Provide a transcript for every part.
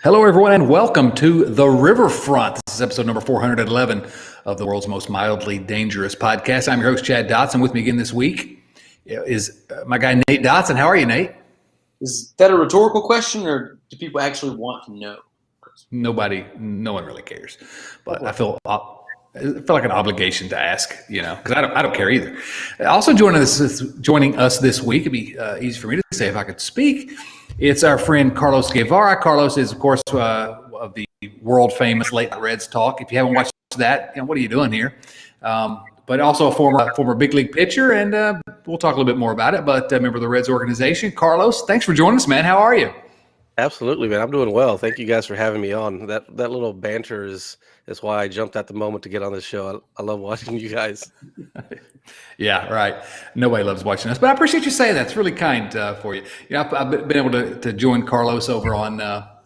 Hello, everyone, and welcome to The Riverfront. This is episode number 411 of the world's most mildly dangerous podcast. I'm your host, Chad Dotson. With me again this week is my guy, Nate Dotson. How are you, Nate? Is that a rhetorical question, or do people actually want to know? No one really cares. But I feel like an obligation to ask, because I don't care either. Also joining us this week, it'd be easy for me to say if I could speak. It's our friend Carlos Guevara. Carlos is, of course, of the world-famous Late Night Reds talk. If you haven't watched that, what are you doing here? But also a former big league pitcher, and we'll talk a little bit more about it. But a member of the Reds organization, Carlos, thanks for joining us, man. How are you? Absolutely, man. I'm doing well. Thank you guys for having me on. That little banter is why I jumped at the moment to get on this show. I love watching you guys. Yeah, right. Nobody loves watching us, but I appreciate you saying that. It's really kind for you. I've been able to join Carlos over on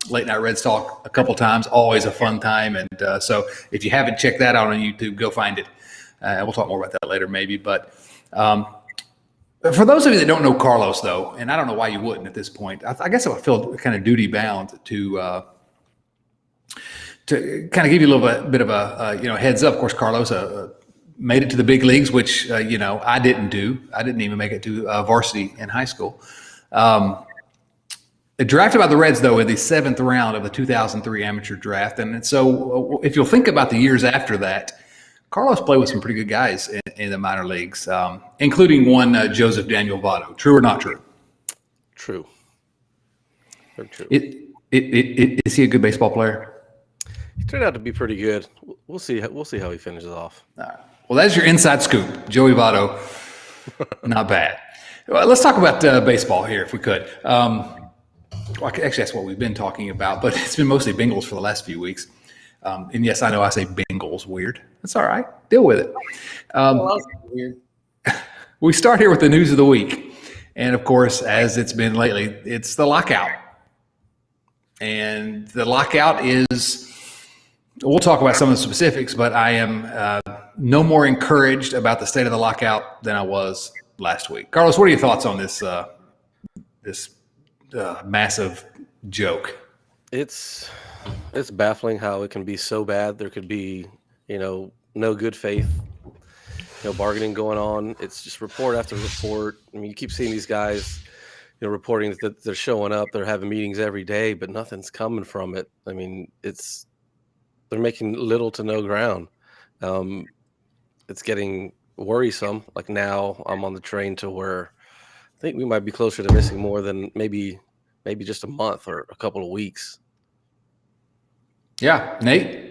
Late Night Reds Talk a couple times. Always a fun time, and so if you haven't checked that out on YouTube, go find it. We'll talk more about that later, maybe. But for those of you that don't know Carlos, though, and I don't know why you wouldn't at this point, I guess I would feel kind of duty bound to kind of give you a little bit of a heads up. Of course, Carlos made it to the big leagues, which I didn't do. I didn't even make it to varsity in high school. Drafted by the Reds, though, in the 7th round of the 2003 amateur draft, and so if you'll think about the years after that, Carlos played with some pretty good guys in the minor leagues, including one Joseph Daniel Votto. True or not true? True. Very true. Is he a good baseball player? He turned out to be pretty good. We'll see how he finishes off. All right. Well, that's your inside scoop. Joey Votto, not bad. Well, let's talk about baseball here, if we could. Well, actually, that's what we've been talking about, but it's been mostly Bengals for the last few weeks. And yes, I know I say Bengals weird. That's all right. Deal with it. Weird. We start here with the news of the week. And, of course, as it's been lately, it's the lockout. And the lockout is – we'll talk about some of the specifics, but I am no more encouraged about the state of the lockout than I was last week. Carlos, what are your thoughts on this massive joke? It's baffling how it can be so bad. There could be, no good faith, bargaining going on. It's just report after report. I mean, you keep seeing these guys, reporting that they're showing up, they're having meetings every day, but nothing's coming from it. I mean, they're making little to no ground. It's getting worrisome. Like now I'm on the train to where I think we might be closer to missing more than maybe just a month or a couple of weeks. Yeah, Nate?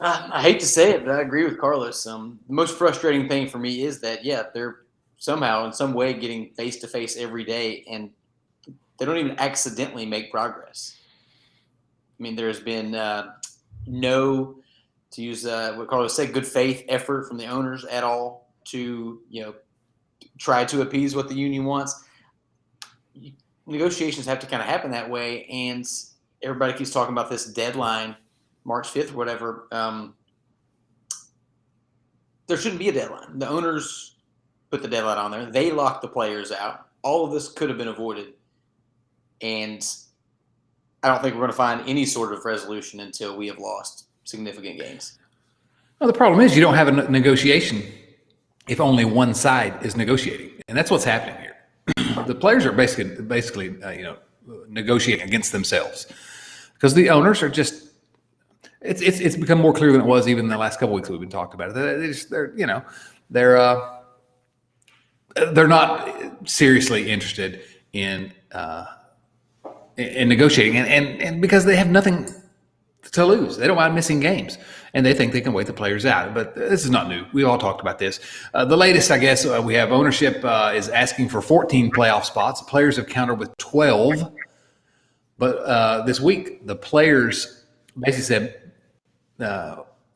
I hate to say it, but I agree with Carlos. The most frustrating thing for me is that, they're somehow in some way getting face-to-face every day, and they don't even accidentally make progress. I mean, there's been no, to use what Carlos said, good faith effort from the owners at all to, try to appease what the union wants. Negotiations have to kind of happen that way, and everybody keeps talking about this deadline, March 5th or whatever. There shouldn't be a deadline. The owners put the deadline on there. They locked the players out. All of this could have been avoided. And I don't think we're going to find any sort of resolution until we have lost significant games. Well, the problem is you don't have a negotiation if only one side is negotiating. And that's what's happening here. The players are basically negotiating against themselves. Because the owners are just, it's become more clear than it was even in the last couple of weeks we've been talking about it. They're not seriously interested in negotiating, and because they have nothing to lose, they don't mind missing games, and they think they can wait the players out. But this is not new. We all talked about this. The latest, I guess, we have ownership is asking for 14 playoff spots. The players have countered with 12. But this week, the players basically said,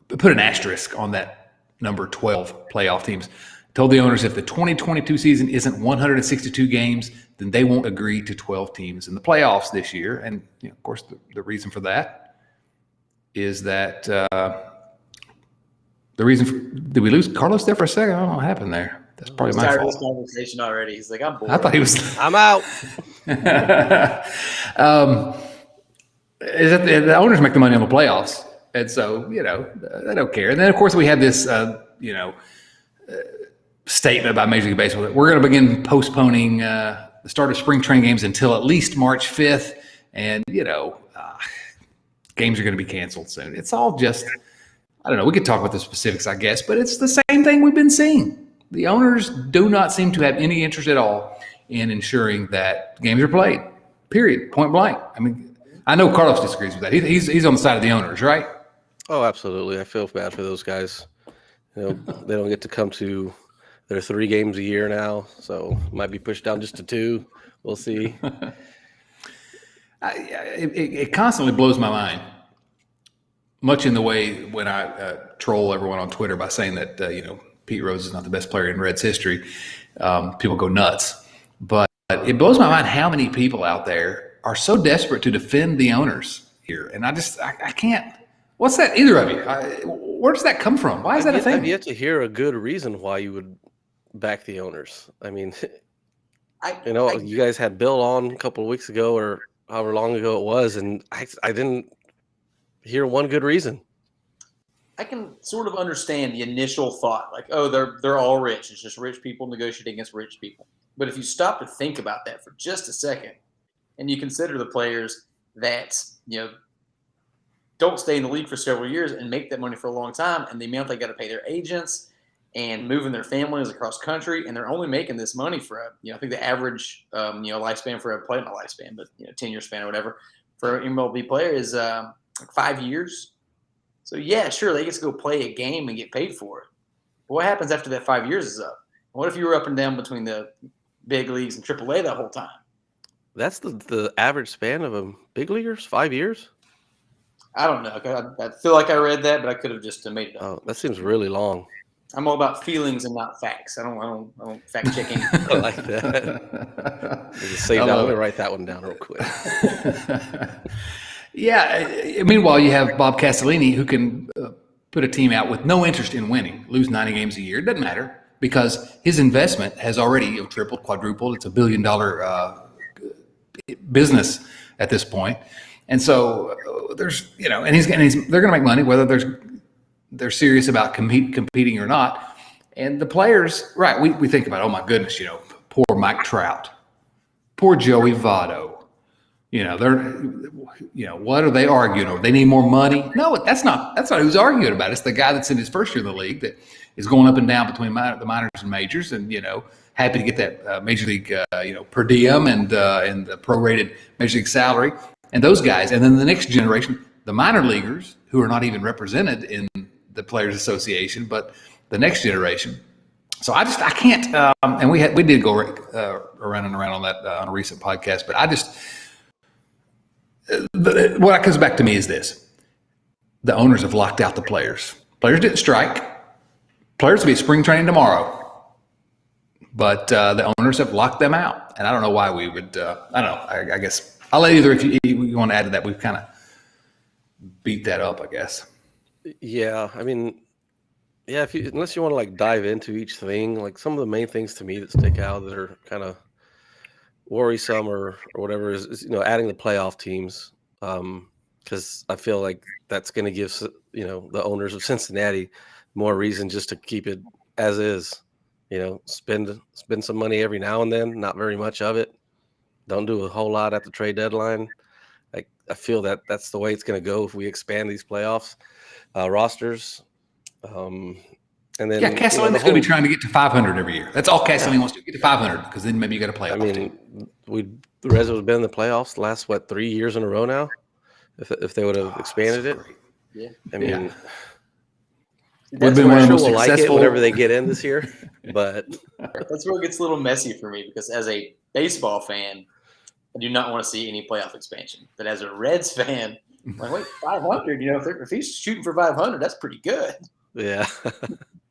put an asterisk on that number 12 playoff teams. Told the owners if the 2022 season isn't 162 games, then they won't agree to 12 teams in the playoffs this year. And, of course, the reason for that is that did we lose Carlos there for a second? I don't know what happened there. That's probably my fault. This conversation already. He's like, I'm bored. I thought he was. I'm out. is that the owners make the money on the playoffs, and so they don't care. And then of course we have this statement by Major League Baseball that we're going to begin postponing the start of spring training games until at least March 5th, and games are going to be canceled soon. It's all just, I don't know. We could talk about the specifics, I guess, but it's the same thing we've been seeing. The owners do not seem to have any interest at all in ensuring that games are played. Period. Point blank. I mean, I know Carlos disagrees with that. He's on the side of the owners, right? Oh, absolutely. I feel bad for those guys. They don't get to come to their 3 games a year now, so might be pushed down just to 2. We'll see. It constantly blows my mind, much in the way when I troll everyone on Twitter by saying that Pete Rose is not the best player in Reds history. People go nuts, but it blows my mind how many people out there are so desperate to defend the owners here, and I can't. What's that? Either of you? Where does that come from? Why is that a thing? I've yet to hear a good reason why you would back the owners. I mean, you guys had Bill on a couple of weeks ago, or however long ago it was, and I didn't hear one good reason. I can sort of understand the initial thought, like, oh, they're all rich. It's just rich people negotiating against rich people. But if you stop to think about that for just a second, and you consider the players that don't stay in the league for several years and make that money for a long time, and the amount they got to pay their agents and moving their families across country, and they're only making this money for I think the average lifespan for a player, not lifespan, but 10-year span or whatever for an MLB player is like 5 years. So yeah, sure, they get to go play a game and get paid for it. But what happens after that 5 years is up? What if you were up and down between the big leagues and AAA that whole time? That's the average span of a big leaguers, 5 years. I don't know. I feel like I read that, but I could have just made it up. Oh, that seems really long. I'm all about feelings and not facts. I don't fact checking. I like that. Just save that. Let me write that one down real quick. Yeah. Meanwhile, you have Bob Castellini, who can put a team out with no interest in winning, lose 90 games a year. It doesn't matter because his investment has already tripled, quadrupled. It's $1 billion business at this point. And so there's, and they're going to make money whether they're serious about competing or not. And the players, right? We think about, oh my goodness, poor Mike Trout, poor Joey Votto. What are they arguing over? They need more money. No, that's not who's arguing about it. It's the guy that's in his first year in the league that is going up and down between the minors and majors, and happy to get that major league per diem and the prorated major league salary. And those guys, and then the next generation, the minor leaguers who are not even represented in the Players Association, but the next generation. So I can't. And we did go around and around on that on a recent podcast, but what comes back to me is this: the owners have locked out the players. Players didn't strike. Players will be at spring training tomorrow, but the owners have locked them out, and I don't know why we would. I don't know. I guess I'll let either if you want to add to that. We've kind of beat that up, I guess. Yeah, I mean, yeah. Unless you want to dive into each thing, some of the main things to me that stick out that are kind of worrisome or whatever is adding the playoff teams, because I feel like that's going to give the owners of Cincinnati more reason just to keep it as is. Spend some money every now and then, not very much of it. Don't do a whole lot at the trade deadline. I feel that that's the way it's going to go if we expand these playoffs rosters. And then Castellini's going to be trying to get to 500 every year. That's all Castellini wants to get to 500, because then maybe you got to play. The Reds have been in the playoffs the last 3 years in a row now. If they would have expanded it, yeah. That's been one of the most successful. Like it whenever they get in this year, but that's where it gets a little messy for me, because as a baseball fan, I do not want to see any playoff expansion. But as a Reds fan, I'm like, wait, 500? If he's shooting for 500, that's pretty good. Yeah.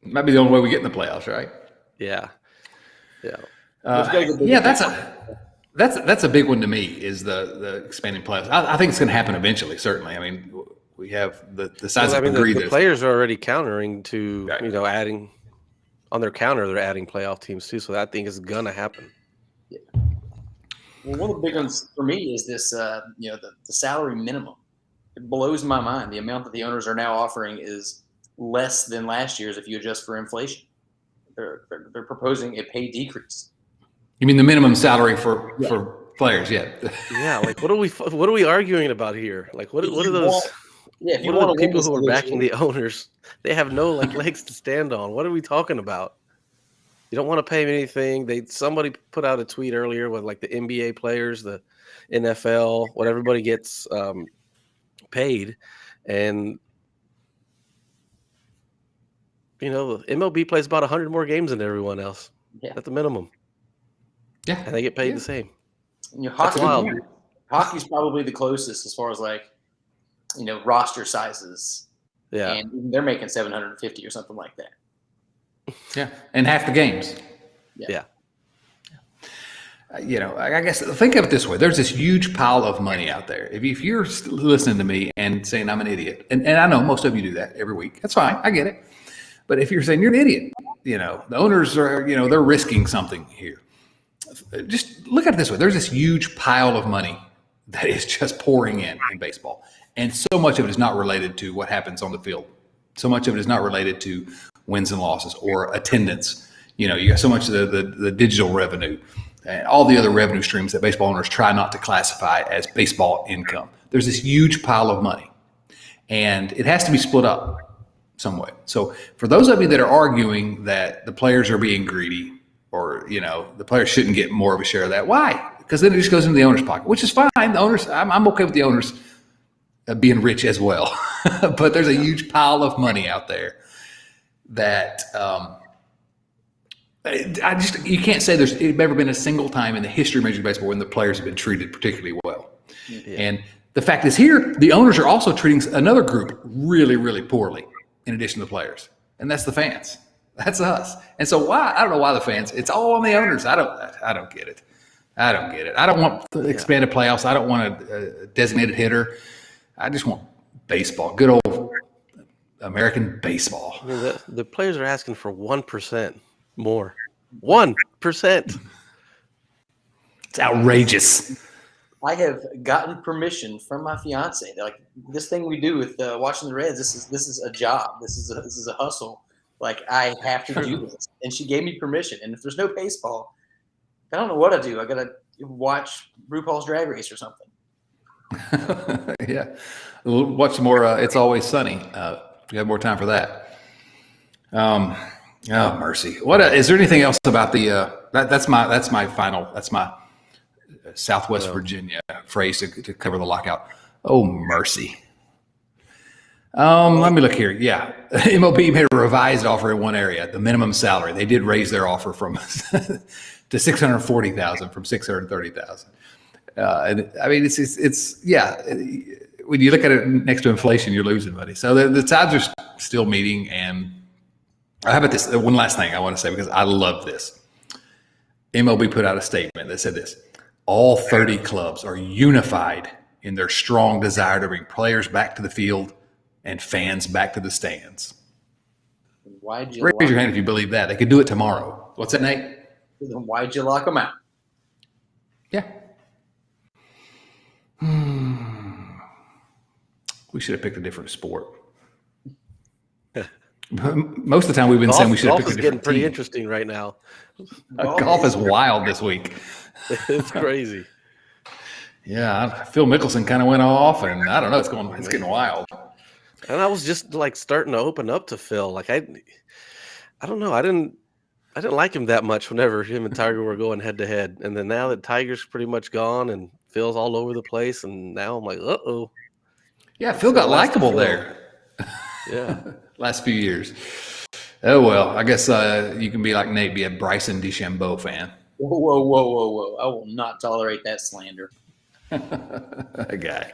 Might be the only way we get in the playoffs, right? Yeah. Yeah. That's a big one to me, is the expanding playoffs. I think it's going to happen eventually, certainly. I mean, we have the size of the players are already countering to, adding on their counter, they're adding playoff teams too. So that thing is going to happen. Yeah. Well, one of the big ones for me is this, the salary minimum. it blows my mind. The amount that the owners are now offering is less than last year's if you adjust for inflation. They're proposing a pay decrease. You mean the minimum salary for players? Yeah. Yeah, like what are we arguing about here? Like what are those? If you what are want the to people who are backing the owners? They have no legs to stand on. What are we talking about? You don't want to pay them anything. Somebody put out a tweet earlier with like the NBA players, the NFL, what everybody gets paid, and the MLB plays about 100 more games than everyone else at the minimum. Yeah, and they get paid the same. Hockey's probably the closest as far as roster sizes. Yeah, and they're making 750 or something like that. Yeah, and half the games. Yeah. I guess think of it this way. There's this huge pile of money out there. If you're listening to me and saying I'm an idiot, and I know most of you do that every week. That's fine. I get it. But if you're saying you're an idiot, the owners are, they're risking something here. Just look at it this way. There's this huge pile of money that is just pouring in baseball. And so much of it is not related to what happens on the field. So much of it is not related to wins and losses or attendance. You got so much of the digital revenue and all the other revenue streams that baseball owners try not to classify as baseball income. There's this huge pile of money, and it has to be split up some way. So for those of you that are arguing that the players are being greedy or, the players shouldn't get more of a share of that, why? Because then it just goes into the owner's pocket, which is fine. The owners, I'm okay with the owners being rich as well. But there's a huge pile of money out there that you can't say there's ever been a single time in the history of Major League Baseball when the players have been treated particularly well. Yeah. And the fact is here, the owners are also treating another group really, really poorly in addition to the players, and that's the fans. That's us. And so why? I don't know why the fans. It's all on the owners. I don't get it. I don't get it. I don't want expanded playoffs. I don't want a designated hitter. I just want baseball, good old American baseball. The players are asking for 1% more. 1%. It's outrageous. I have gotten permission from my fiance. They're like, this thing we do with watching the Reds, this is a job. This is a hustle. Like, I have to do this. And she gave me permission. And if there's no baseball, I don't know what to do. I got to watch RuPaul's Drag Race or something. Yeah. We'll watch more It's Always Sunny. We have more time for that. Oh, mercy. Is there anything else about the that's my final, that's my Southwest Virginia phrase to cover the lockout. Oh, mercy. Let me look here. Yeah. MLB made a revised offer in one area, the minimum salary. They did raise their offer from to $640,000 from $630,000. And I mean, it's when you look at it next to inflation, you're losing money. So the sides are still meeting. And how about this? One last thing I want to say, because I love this. MLB put out a statement that said this: all 30 clubs are unified in their strong desire to bring players back to the field and fans back to the stands. Raise your hand if you believe that. They could do it tomorrow. What's that, Nate? Then why'd you lock them out? Yeah. We should have picked a different sport. Most of the time we've been saying we should have picked a different getting pretty team. Interesting right now. Golf is wild this week. It's crazy. Yeah, Phil Mickelson kind of went off, and I don't know, it's getting wild. And I was just like starting to open up to Phil. Like I don't know. I didn't like him that much whenever him and Tiger were going head to head. And then now that Tiger's pretty much gone and Phil's all over the place, and now I'm like, uh-oh. Yeah, Phil got likable there. Yeah. Last few years. Oh, well, I guess you can be like Nate, be a Bryson DeChambeau fan. Whoa. I will not tolerate that slander. A guy.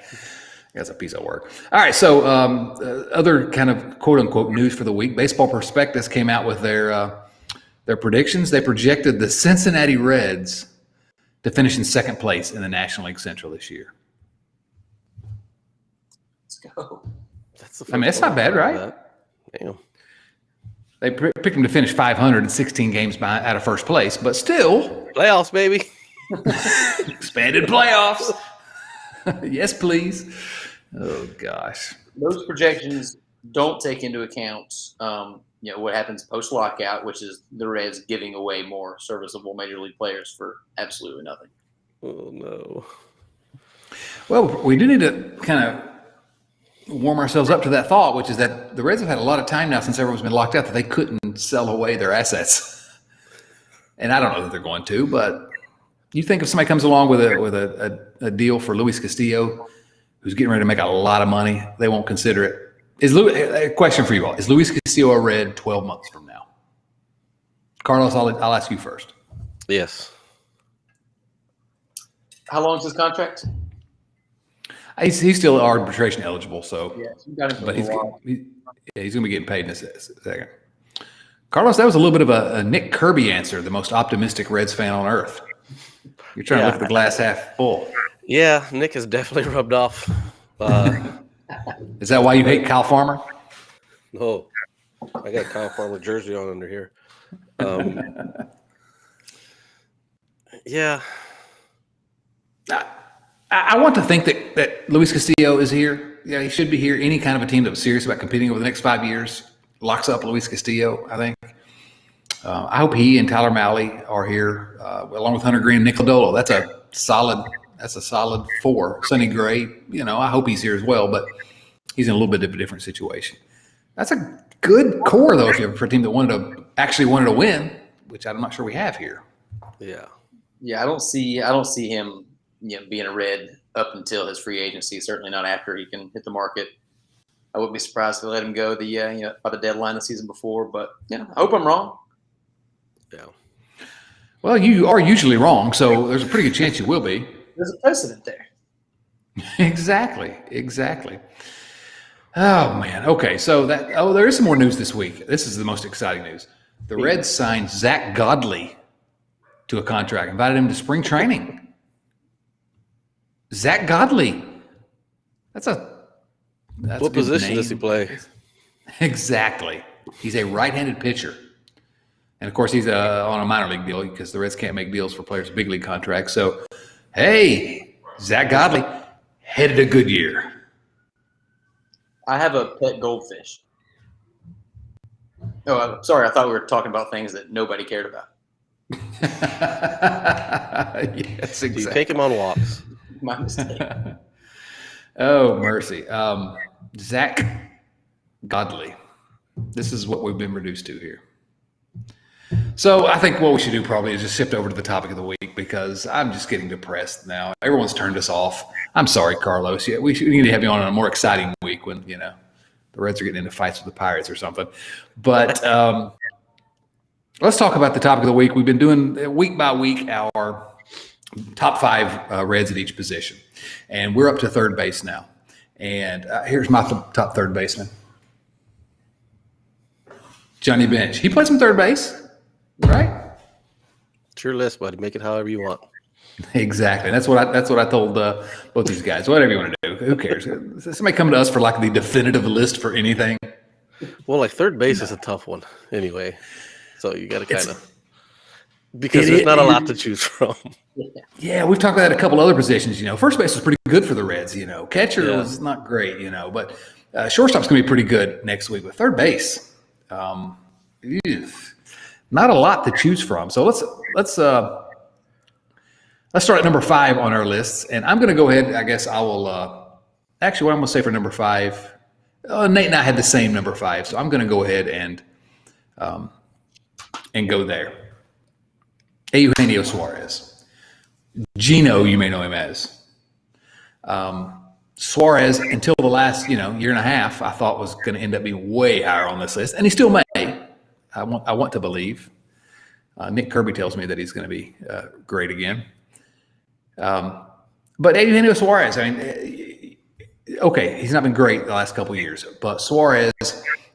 That's a piece of work. All right, so other kind of quote-unquote news for the week. Baseball Prospectus came out with their predictions. They projected the Cincinnati Reds to finish in second place in the National League Central this year. Let's go. That's not bad, right? Damn. They picked them to finish 516 games out of first place, but still. Playoffs, baby. Expanded playoffs. Yes, please. Oh gosh. Those projections don't take into account, what happens post lockout, which is the Reds giving away more serviceable major league players for absolutely nothing. Oh no. Well, we do need to kind of warm ourselves up to that thought, which is that the Reds have had a lot of time now since everyone's been locked out that they couldn't sell away their assets. And I don't know that they're going to, but you think if somebody comes along with a deal for Luis Castillo, who's getting ready to make a lot of money, they won't consider it. A question for you all: is Luis Castillo a Red 12 months from now? Carlos, I'll ask you first. Yes. How long is his contract? He's still arbitration eligible, so Yes, you got him for but a while. he's going to be getting paid in a second. Carlos, that was a little bit of a Nick Kirby answer, the most optimistic Reds fan on earth. You're trying to look at the glass half full. Yeah, Nick has definitely rubbed off. Is that why you hate Kyle Farmer? No, I got Kyle Farmer jersey on under here. Yeah. I want to think that Luis Castillo is here. Yeah, he should be here. Any kind of a team that was serious about competing over the next 5 years locks up Luis Castillo, I think. I hope he and Tyler Malley are here, along with Hunter Green and Nick Lodolo. That's a solid four. Sonny Gray, I hope he's here as well, but he's in a little bit of a different situation. That's a good core, though, for a team that actually wanted to win, which I'm not sure we have here. Yeah. Yeah, I don't see him, being a Red up until his free agency. Certainly not after he can hit the market. I wouldn't be surprised if they let him go by the deadline the season before. But I hope I'm wrong. Yeah. Well, you are usually wrong, so there's a pretty good chance you will be. There's a precedent there. Exactly. Oh man. Okay. So there is some more news this week. This is the most exciting news. The Reds signed Zach Godley to a contract, invited him to spring training. Zach Godley. That's what position does he play? Exactly. He's a right-handed pitcher. And of course, he's on a minor league deal because the Reds can't make deals for players with big league contracts. So, hey, Zach Godley headed a good year. I have a pet goldfish. Oh, I'm sorry. I thought we were talking about things that nobody cared about. Yes, Do you exactly. take him on walks? My mistake. Oh, mercy. Zach Godley. This is what we've been reduced to here. So I think what we should do probably is just shift over to the topic of the week because I'm just getting depressed now. Everyone's turned us off. I'm sorry, Carlos. Yeah, we need to have you on a more exciting week when, the Reds are getting into fights with the Pirates or something. But let's talk about the topic of the week. We've been doing week by week our top five Reds at each position. And we're up to third base now. And here's my top third baseman. Johnny Bench. He plays some third base, right? It's your list, buddy. Make it however you want. Exactly. That's what I told both these guys. Whatever you want to do. Who cares? Somebody come to us for like the definitive list for anything. Well, like third base is a tough one anyway. So you got to kind of because there's not a lot to choose from. Yeah, we've talked about that a couple other positions. First base was pretty good for the Reds. Catcher was not great. But shortstop's going to be pretty good next week. But third base, not a lot to choose from. So let's start at number 5 on our lists, and I'm going to go ahead. I guess I will. Actually, what I'm going to say for number 5, Nate and I had the same number 5, so I'm going to go ahead and go there. Eugenio Suarez. Gino, you may know him as. Suarez, until the last year and a half, I thought was going to end up being way higher on this list, and he still may. I want to believe. Nick Kirby tells me that he's going to be great again. But Eugenio Suarez, okay, he's not been great the last couple of years, but Suarez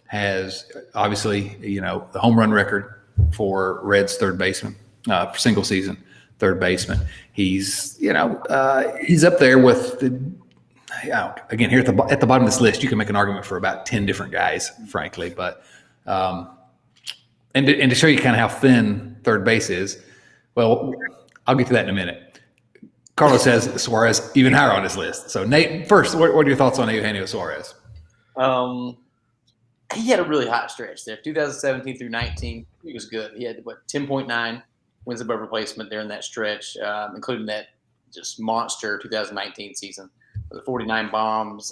has obviously, the home run record for Reds third baseman, for single season third baseman. He's up there with again, here at the bottom of this list, you can make an argument for about 10 different guys, frankly, but and to show you kind of how thin third base is, well, I'll get to that in a minute. Carlos has Suarez even higher on his list. So, Nate, first, what are your thoughts on Eugenio Suarez? He had a really hot stretch there. 2017 through 19, he was good. He had 10.9 wins above replacement during that stretch, including that just monster 2019 season with the 49 bombs,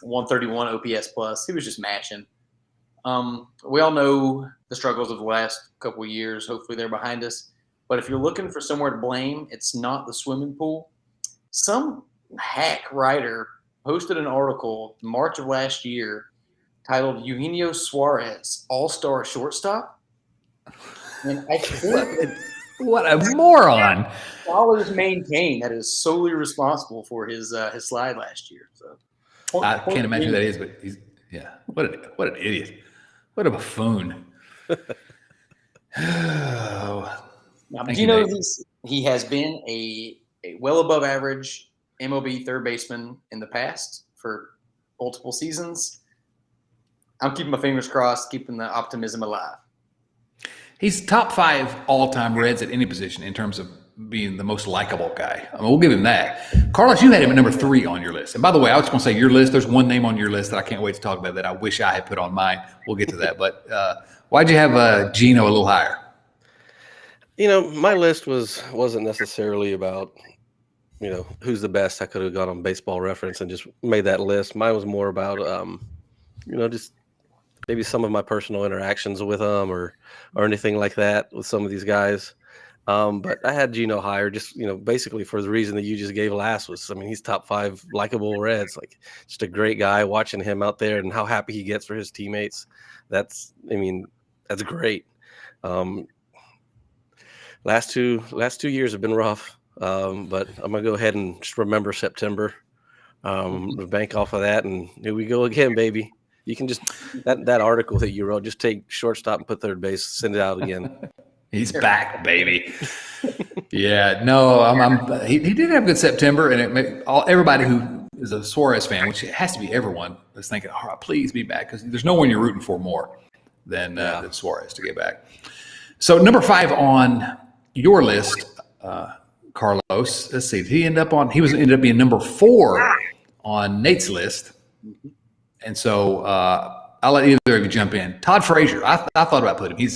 131 OPS plus. He was just matching. We all know the struggles of the last couple of years. Hopefully they're behind us. But if you're looking for somewhere to blame, it's not the swimming pool. Some hack writer posted an article in March of last year titled Eugenio Suarez, All-Star Shortstop. And I think what a moron. scholars maintain that is solely responsible for his slide last year. So I can't imagine who that is, but what an idiot. What a buffoon. Now, do you know he has been a well above average MLB third baseman in the past for multiple seasons? I'm keeping my fingers crossed, keeping the optimism alive. He's top 5 all-time Reds at any position in terms of being the most likable guy. I mean, we'll give him that. Carlos, you had him at number 3 on your list. And by the way, I was going to say your list. There's one name on your list that I can't wait to talk about that I wish I had put on mine. We'll get to that. But why'd you have Gino a little higher? My list wasn't necessarily about, who's the best. I could have gone on Baseball Reference and just made that list. Mine was more about, just maybe some of my personal interactions with them or anything like that with some of these guys. But I had Gino higher just, basically for the reason that you just gave last was, he's top 5 likable Reds, like just a great guy. Watching him out there and how happy he gets for his teammates. That's great. Last two years have been rough. But I'm going to go ahead and just remember September, bank off of that. And here we go again, baby. You can just, that article that you wrote, just take shortstop and put third base, send it out again. He's back, baby. Yeah, no, he did have a good September, and everybody who is a Suarez fan, which it has to be everyone, is thinking, "Oh, please be back," because there's no one you're rooting for more than Suarez to get back. So number 5 on your list, Carlos. Let's see, he ended up being number 4 on Nate's list, and so I'll let either of you jump in. Todd Frazier, I thought about putting him.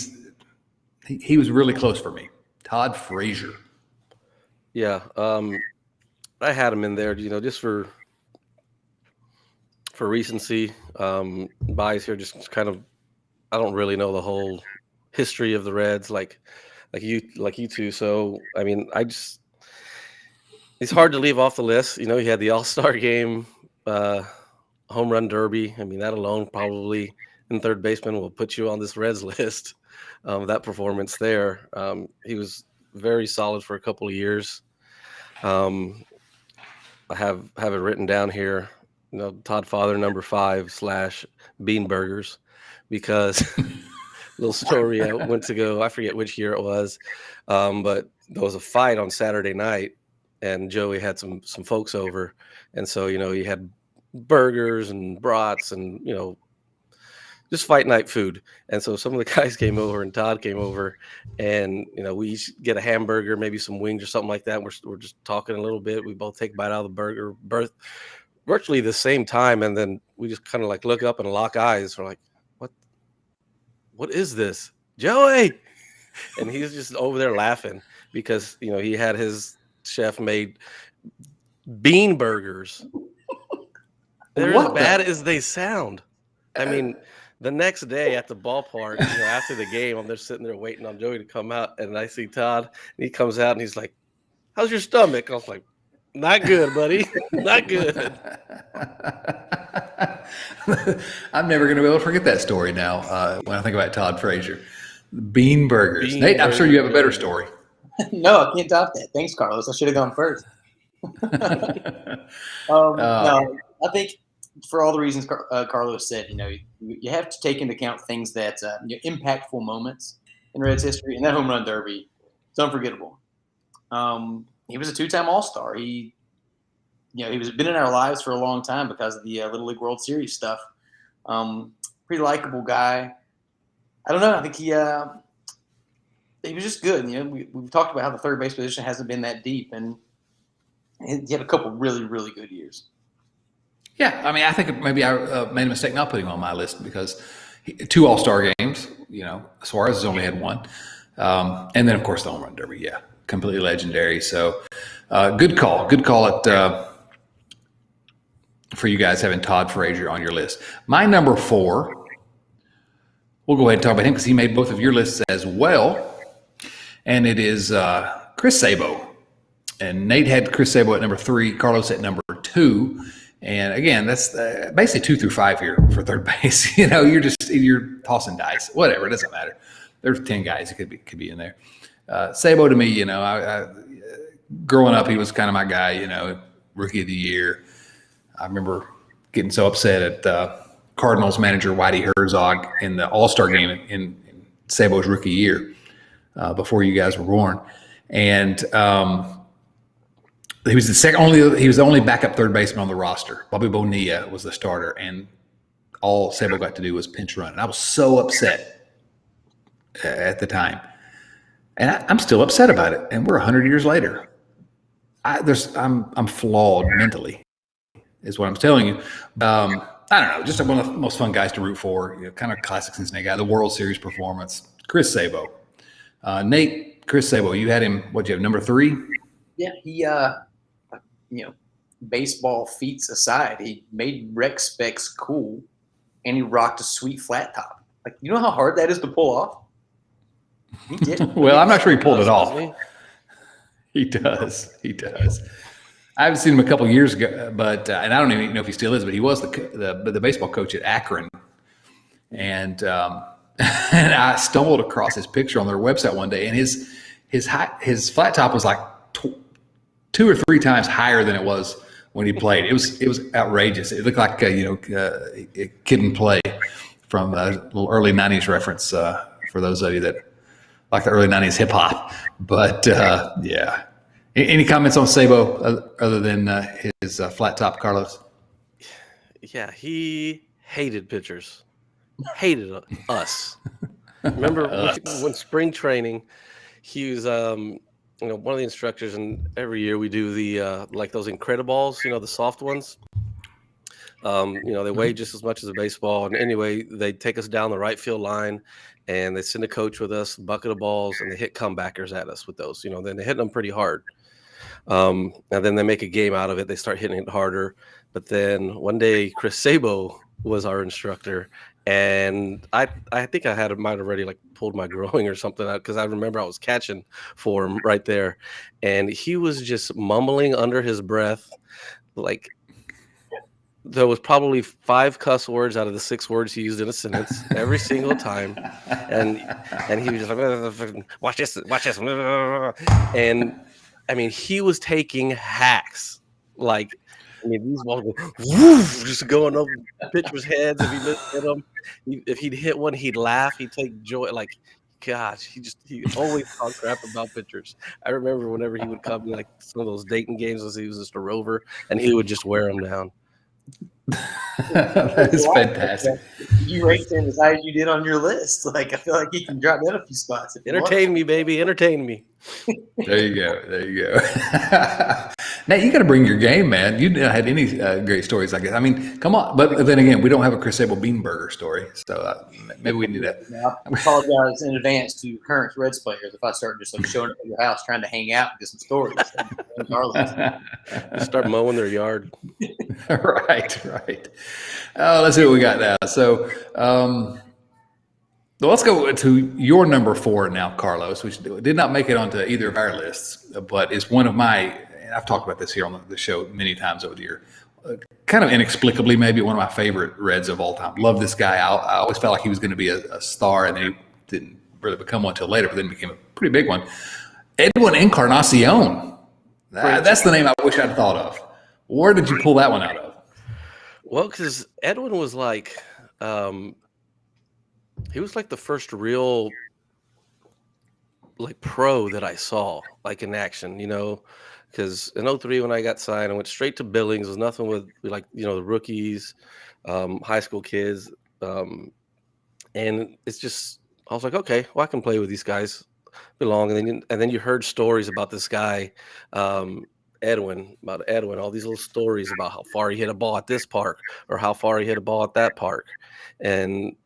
He was really close for me. Todd Frazier. Yeah, I had him in there, just for recency. Bias here, just kind of. I don't really know the whole history of the Reds like you two. So it's hard to leave off the list. He had the All-Star game, home run derby. That alone probably in third baseman will put you on this Reds list. That performance there. He was very solid for a couple of years. I have it written down here, Todd Father number 5 / Bean Burgers, because little story I went to go, I forget which year it was, but there was a fight on Saturday night and Joey had some folks over. And so, he had burgers and brats and, just fight night food. And so some of the guys came over and Todd came over and, we each get a hamburger, maybe some wings or something like that. We're just talking a little bit. We both take a bite out of the burger, virtually the same time. And then we just kind of like look up and lock eyes. We're like, what is this, Joey? And he's just over there laughing because, he had his chef made bean burgers. They're as bad as they sound. The next day at the ballpark, after the game, I'm just sitting there waiting on Joey to come out, and I see Todd, and he comes out, and he's like, "How's your stomach?" I was like, "Not good, buddy, not good." I'm never going to be able to forget that story now when I think about Todd Frazier. Bean burgers. Nate, I'm sure you have a better story. No, I can't top that. Thanks, Carlos. I should have gone first. No, I think for all the reasons Carlos said, you have to take into account things that impactful moments in Reds history, and that home run derby, it's unforgettable. He was a 2-time All-Star. He was been in our lives for a long time because of the Little League World Series stuff. Pretty likable guy. I don't know. I think he was just good. We've talked about how the third base position hasn't been that deep, and And he had a couple really, really good years. Yeah, I mean, I think maybe I made a mistake not putting him on my list because 2 All-Star games. Suarez has only had 1, and then of course the home run derby. Yeah, completely legendary. So, good call for you guys having Todd Frazier on your list. My number 4. We'll go ahead and talk about him because he made both of your lists as well, and it is Chris Sabo. And Nate had Chris Sabo at number 3, Carlos at number 2. And again, that's basically 2 through 5 here for third base. You're tossing dice, whatever. It doesn't matter. There's 10 guys that could be in there. Sabo to me, I growing up, he was kind of my guy. Rookie of the year. I remember getting so upset at Cardinals manager Whitey Herzog in the All-Star game in Sabo's rookie year before you guys were born, and he was the only backup third baseman on the roster. Bobby Bonilla was the starter, and all Sabo got to do was pinch run. And I was so upset at the time, and I'm still upset about it. And we're 100 years later. I'm flawed mentally, is what I'm telling you. I don't know, just one of the most fun guys to root for. Kind of classic Cincinnati guy. The World Series performance, Chris Sabo. Nate, Chris Sabo, you had him. What'd you have? Number 3. Yeah, he baseball feats aside, he made rec specs cool, and he rocked a sweet flat top. Like, you know how hard that is to pull off? He did. Well, I'm not sure he pulled it off. He does. I haven't seen him a couple of years ago, but and I don't even know if he still is, but he was the baseball coach at Akron, and and I stumbled across his picture on their website one day, and his flat top was like 2 or 3 times higher than it was when he played. It was outrageous. It looked like a Kid and Play from a little early '90s reference for those of you that like the early '90s hip hop. But yeah, any comments on Sabo other than his flat top, Carlos? Yeah, he hated pitchers, hated us. Remember when spring training, he was one of the instructors, and every year we do the like those Incrediballs, the soft ones. They weigh just as much as a baseball. And anyway, they take us down the right field line, and they send a coach with us, bucket of balls, and they hit comebackers at us with those. Then they hit them pretty hard. And then they make a game out of it. They start hitting it harder. But then one day, Chris Sabo was our instructor, and I think I might have already like pulled my groin or something, because I remember I was catching for him right there, and he was just mumbling under his breath, like there was probably 5 cuss words out of the 6 words he used in a sentence every single time, and he was just like, watch this, and I mean, he was taking hacks, like. These balls go woof, just going over pitchers' heads. If he missed hit them, if he'd hit one, he'd laugh. He'd take joy. Like, gosh, he always talked crap about pitchers. I remember whenever he would come to like some of those Dayton games, he was just a rover, and he would just wear them down. That is fantastic. You ranked him as high as you did on your list. Like, I feel like he can drop that a few spots. Entertain me, baby. Entertain me. There you go. Now you got to bring your game, man. You didn't have any great stories like this. I mean, come on. But then again, we don't have a Chris Sabo Beanburger story, so maybe we need that. I apologize in advance to current Reds players if I start just like showing up at your house trying to hang out and get some stories. Just start mowing their yard. Right. Let's see what we got now. So let's go to your number 4 now, Carlos, which did not make it onto either of our lists, but is one of my. I've talked about this here on the show many times over the year. Kind of inexplicably, maybe one of my favorite Reds of all time. Love this guy. I always felt like he was going to be a star, and he didn't really become one until later, but then became a pretty big one. Edwin Encarnacion. That's the name I wish I'd thought of. Where did you pull that one out of? Well, because Edwin was like, he was like the first real like pro that I saw like in action, because in 03 when I got signed, I went straight to Billings. There's nothing with like, the rookies, high school kids. And it's just, I was like, okay, well, I can play with these guys belong. And then you heard stories about this guy. Edwin, all these little stories about how far he hit a ball at this park or how far he hit a ball at that park. And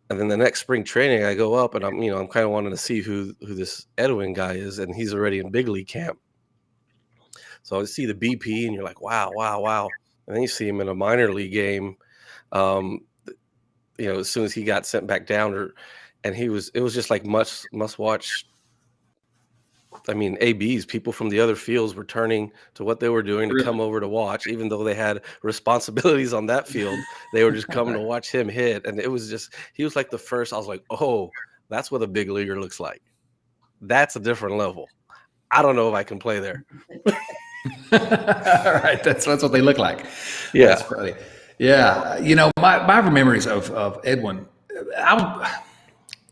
then the next spring training, I go up and I'm kind of wanting to see who this Edwin guy is, and he's already in big league camp. So I see the BP, and you're like, wow. And then you see him in a minor league game, as soon as he got sent back down, and it was just like must watch. I mean, ABs, people from the other fields were turning to what they were doing to come over to watch, even though they had responsibilities on that field. They were just coming to watch him hit. And it was just, he was like the first. I was like, oh, that's what a big leaguer looks like. That's a different level. I don't know if I can play there. All right. That's what they look like. Yeah. That's funny. Yeah. My memories of Edwin,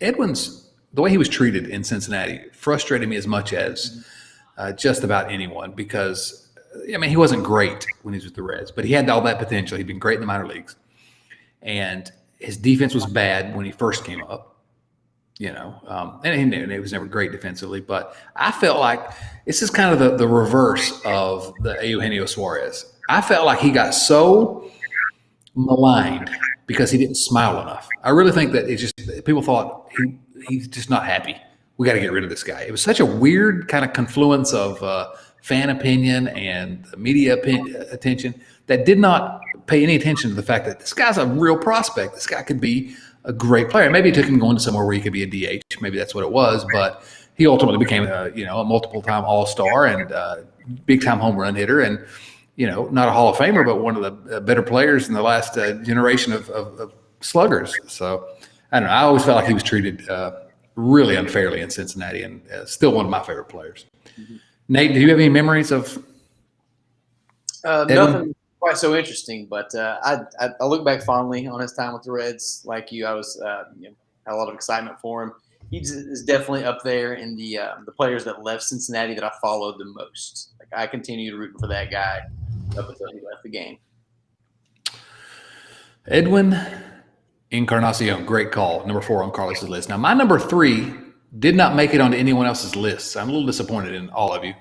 Edwin's, the way he was treated in Cincinnati frustrated me as much as just about anyone because, he wasn't great when he was with the Reds, but he had all that potential. He'd been great in the minor leagues. And his defense was bad when he first came up, and it was never great defensively. But I felt like this is kind of the reverse of the Eugenio Suarez. I felt like he got so maligned because he didn't smile enough. I really think that it's just people thought he's just not happy. We got to get rid of this guy. It was such a weird kind of confluence of fan opinion and media attention that did not pay any attention to the fact that this guy's a real prospect. This guy could be a great player. Maybe it took him going to somewhere where he could be a DH. Maybe that's what it was. But he ultimately became a multiple-time All-Star and big-time home run hitter and, not a Hall of Famer, but one of the better players in the last generation of sluggers. So, I don't know. I always felt like he was treated really unfairly in Cincinnati, and still one of my favorite players. Mm-hmm. Nate, do you have any memories of nothing quite so interesting, but I look back fondly on his time with the Reds. Like you, I was had a lot of excitement for him. He is definitely up there in the players that left Cincinnati that I followed the most. Like I continue to root for that guy up until he left the game. Edwin Encarnacion, great call. Number 4 on Carlos's list. Now, my number 3 did not make it onto anyone else's list. I'm a little disappointed in all of you.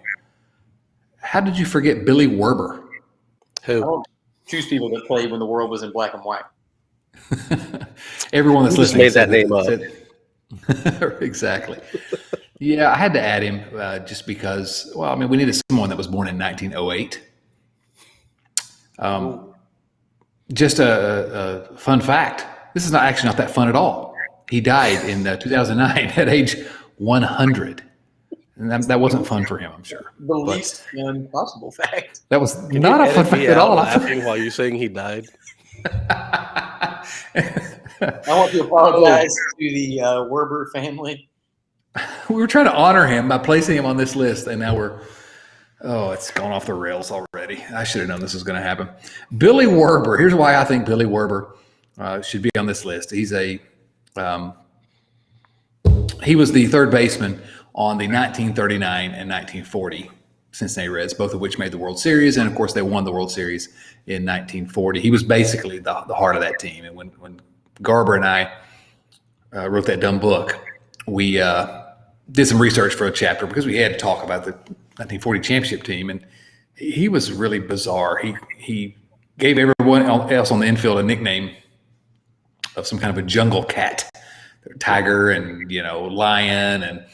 How did you forget Billy Werber? Who? I don't choose people that played when the world was in black and white. Everyone that's listening made that name up. Exactly. Yeah, I had to add him just because, we needed someone that was born in 1908. Just a fun fact. This is actually not that fun at all. He died in 2009 at age 100. And that wasn't fun for him, I'm sure. The least fun possible fact. That was not a fun fact at all. Laughing while you're saying he died. I want to apologize to the Werber family. We were trying to honor him by placing him on this list, and now it's gone off the rails already. I should have known this was going to happen. Billy Werber. Here's why I think Billy Werber should be on this list. He was the third baseman on the 1939 and 1940 Cincinnati Reds, both of which made the World Series, and of course they won the World Series in 1940. He was basically the heart of that team. And when Garber and I wrote that dumb book, we did some research for a chapter because we had to talk about the 1940 championship team, and he was really bizarre. He gave everyone else on the infield a nickname of some kind of a jungle cat, tiger and lion, and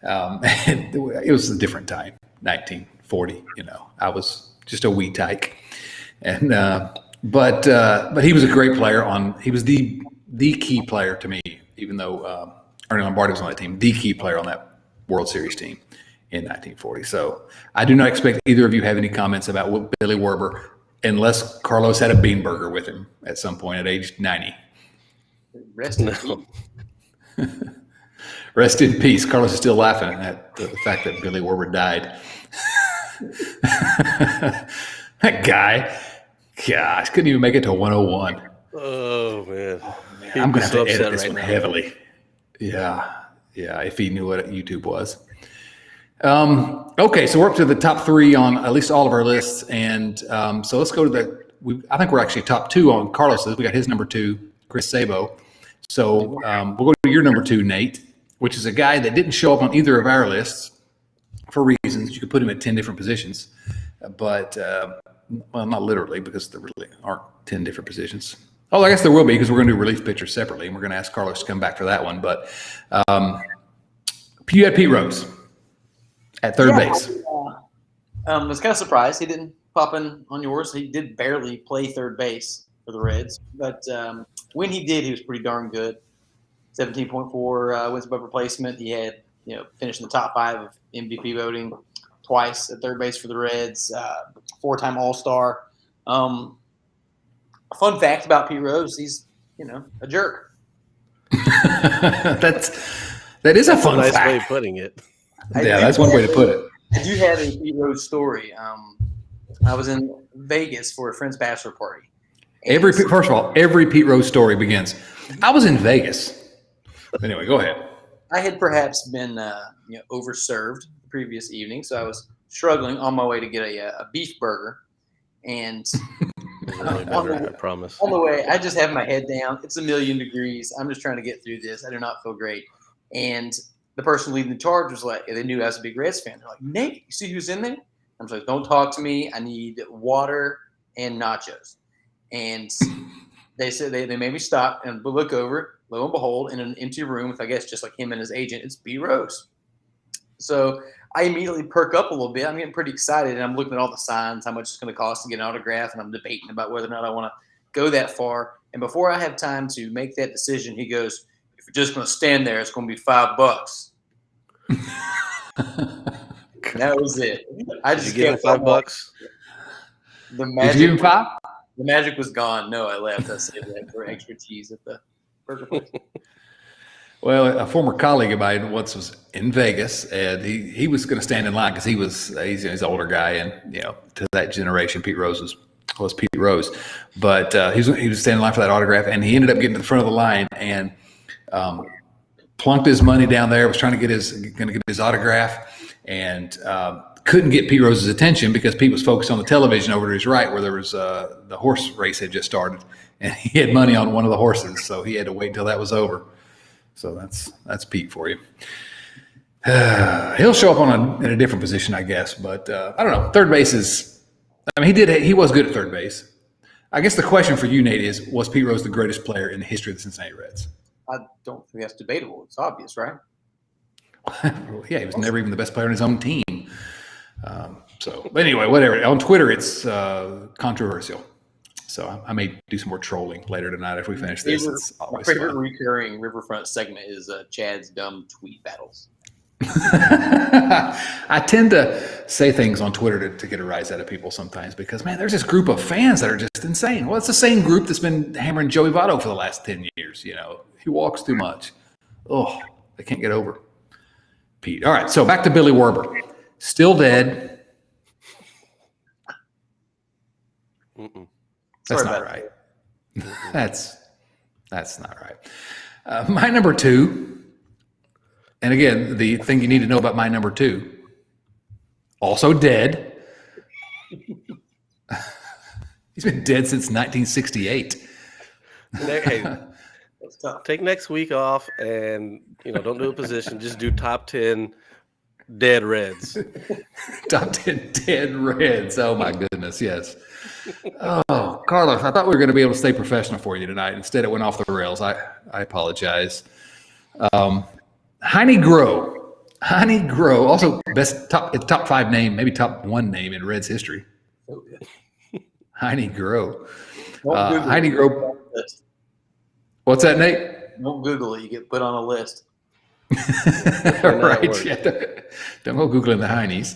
it was a different time, 1940. I was just a wee tyke, and but he was a great player. He was the key player to me, even though Ernie Lombardi was on that team, the key player on that World Series team in 1940. So I do not expect either of you have any comments about Billy Werber unless Carlos had a bean burger with him at some point at age 90. Rest in peace. Rest in peace. Carlos is still laughing at the fact that Billy Werber died. That guy, gosh, couldn't even make it to 101. Oh, man. I'm going to have to edit this one heavily. Yeah, if he knew what YouTube was. Okay, so we're up to the top 3 on at least all of our lists. And so let's go to I think we're actually top 2 on Carlos's. We got his number 2, Chris Sabo. So we'll go to your number 2, Nate, which is a guy that didn't show up on either of our lists for reasons. You could put him at 10 different positions. but well, not literally, because there really aren't 10 different positions. Oh, I guess there will be, because we're going to do relief pitchers separately, and we're going to ask Carlos to come back for that one. But you had Pete Rose at third base. I was kind of surprised he didn't pop in on yours. He did barely play third base for the Reds, but when he did, he was pretty darn good. 17.4 wins above replacement. He had, finished in the top 5 of MVP voting twice at third base for the Reds. 4-time All-Star. A fun fact about Pete Rose: he's, a jerk. That is a fun nice fact. way of putting it. Yeah, that's one way to put it. I do have a Pete Rose story. I was in Vegas for a friend's bachelor party. First of all, every Pete Rose story begins, I was in Vegas. Anyway, go ahead. I had perhaps been overserved the previous evening, so I was struggling on my way to get a beef burger. And I promise. on the way, I just have my head down. It's 1,000,000 degrees. I'm just trying to get through this. I do not feel great. And the person leading the charge was like, they knew I was a big Reds fan. They're like, Nate, you see who's in there? I'm like, don't talk to me. I need water and nachos. And they said they made me stop and look over. Lo and behold, in an empty room with, I guess, just like him and his agent, it's Pete Rose. So I immediately perk up a little bit. I'm getting pretty excited, and I'm looking at all the signs, how much it's going to cost to get an autograph, and I'm debating about whether or not I want to go that far. And before I have time to make that decision, he goes, if you're just going to stand there, it's going to be $5. That was it. I just Did you give him $5? The magic, Did you give him 5? The magic was gone. No, I left. I saved that for extra cheese at the burger place. Well, a former colleague of mine once was in Vegas, and he was going to stand in line because he's an older guy, and to that generation, Pete Rose was Pete Rose, but he was standing in line for that autograph, and he ended up getting to the front of the line and plunked his money down there. Was trying to get his autograph, and couldn't get Pete Rose's attention because Pete was focused on the television over to his right, where there was the horse race had just started, and he had money on one of the horses, so he had to wait until that was over. So that's Pete for you. He'll show up in a different position, I guess, but I don't know. Third base is, he was good at third base. I guess the question for you, Nate, is, was Pete Rose the greatest player in the history of the Cincinnati Reds? I don't think that's debatable. It's obvious, right? Yeah, he was never even the best player on his own team. But anyway, whatever. On Twitter, it's controversial. So I may do some more trolling later tonight if we finish this. My favorite recurring Riverfront segment is Chad's dumb tweet battles. I tend to say things on Twitter to get a rise out of people sometimes because, man, there's this group of fans that are just insane. Well, it's the same group that's been hammering Joey Votto for the last 10 years. He walks too much. Oh, they can't get over Pete. All right, so back to Billy Werber. Still dead. That's not right. That's not right. My number 2, and again, the thing you need to know about my number 2, also dead. He's been dead since 1968. Hey, take next week off and don't do a position. Just do top 10 dead Reds. Top 10 dead Reds. Oh my goodness, yes. Oh, Carlos, I thought we were going to be able to stay professional for you tonight. Instead, it went off the rails. I apologize. Heine Groh, also best top 5 name, maybe top 1 name in Reds history. Oh, yeah. Heine Groh. Heine Groh. What's that, Nate? Don't Google it. You get put on a list. Right. Yeah. Don't go Googling the Heinies.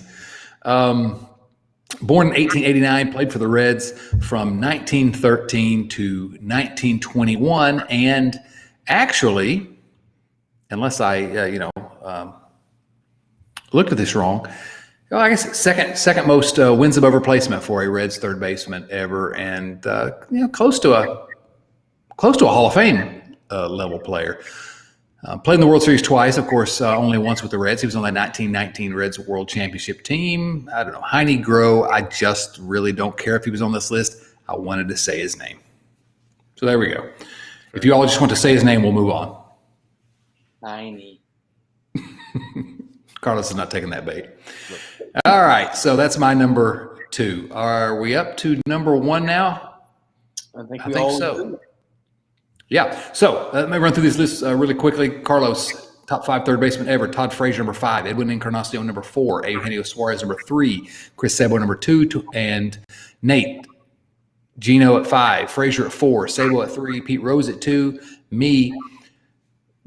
Born in 1889, played for the Reds from 1913 to 1921, and actually, unless I, looked at this wrong, I guess second most wins above replacement for a Reds third baseman ever, and close to a Hall of Fame level player. Played in the World Series twice, of course, only once with the Reds. He was on that 1919 Reds World Championship team. I don't know. Heine Groh, I just really don't care if he was on this list. I wanted to say his name. So there we go. If you all just want to say his name, we'll move on. Heine. Carlos is not taking that bait. All right, so that's my number 2. Are we up to number 1 now? I think I think so. do. Yeah. So let me run through this list really quickly. Carlos, top 5 third baseman ever. Todd Frazier, number 5. Edwin Encarnacion, number 4. Eugenio Suarez, number 3. Chris Sabo, number 2. And Nate Gino at 5. Frazier at 4. Sabo at 3. Pete Rose at 2. Me,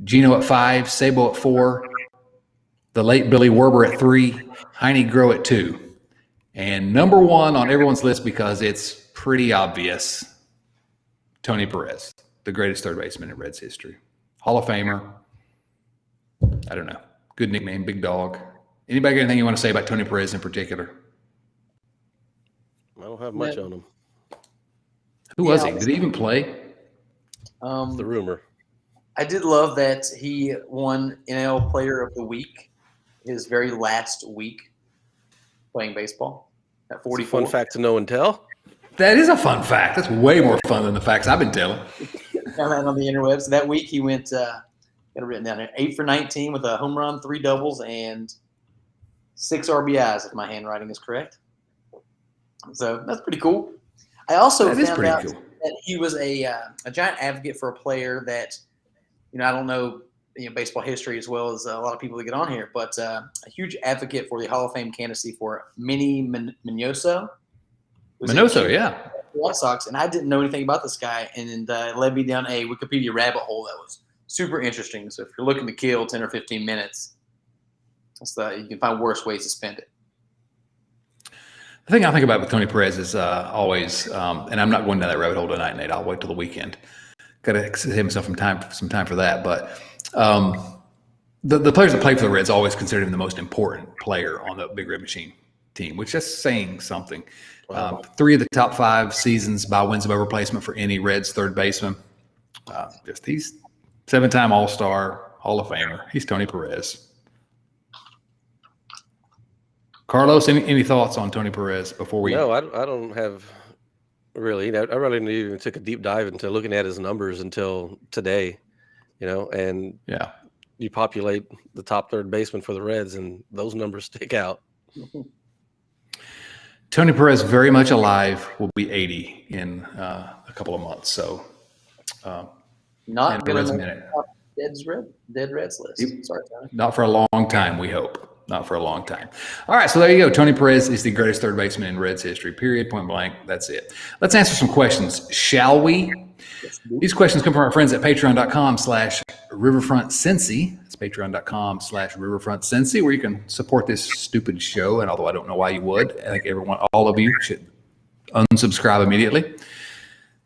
Gino at 5. Sabo at 4. The late Billy Werber at 3. Heine Groh at 2. And number 1 on everyone's list, because it's pretty obvious, Tony Perez, the greatest third baseman in Reds history. Hall of Famer. I don't know. Good nickname, Big Dog. Anybody got anything you want to say about Tony Perez in particular? I don't have much on him. Who was he? Did he even play? The rumor. I did love that he won NL Player of the Week his very last week playing baseball at 44. Fun fact to know and tell. That is a fun fact. That's way more fun than the facts I've been telling. Found that on the interwebs. That week he went, got it written down there, 8 for 19 with a home run, 3 doubles, and 6 RBIs, if my handwriting is correct. So that's pretty cool. I also found out that he was a giant advocate for a player that, I don't know, baseball history as well as a lot of people that get on here, but a huge advocate for the Hall of Fame candidacy for Manny Minoso. Minoso, yeah. White Sox, and I didn't know anything about this guy, and it led me down a Wikipedia rabbit hole that was super interesting. So if you're looking to kill 10 or 15 minutes, you can find worse ways to spend it. The thing I think about with Tony Perez is always, and I'm not going down that rabbit hole tonight, Nate. I'll wait till the weekend. Got to save myself some time for that. But the players that play for the Reds always consider him the most important player on the Big Red Machine team, which is saying something. Wow. 3 of the top 5 seasons by wins above replacement for any Reds third baseman. He's 7-time All-Star, Hall of Famer. He's Tony Perez. Carlos, any thoughts on Tony Perez before we? No, I don't have really. I really didn't even took a deep dive into looking at his numbers until today, and yeah, you populate the top third baseman for the Reds, and those numbers stick out. Tony Perez, very much alive, will be 80 in a couple of months. So, not going to make dead Reds list. Sorry, Tony. Not for a long time, we hope. Not for a long time. All right, so there you go. Tony Perez is the greatest third baseman in Reds history, period, point blank. That's it. Let's answer some questions, shall we? These questions come from our friends at patreon.com/riverfrontcincy. It's patreon.com/riverfrontcincy, where you can support this stupid show. And although I don't know why you would, I think all of you should unsubscribe immediately.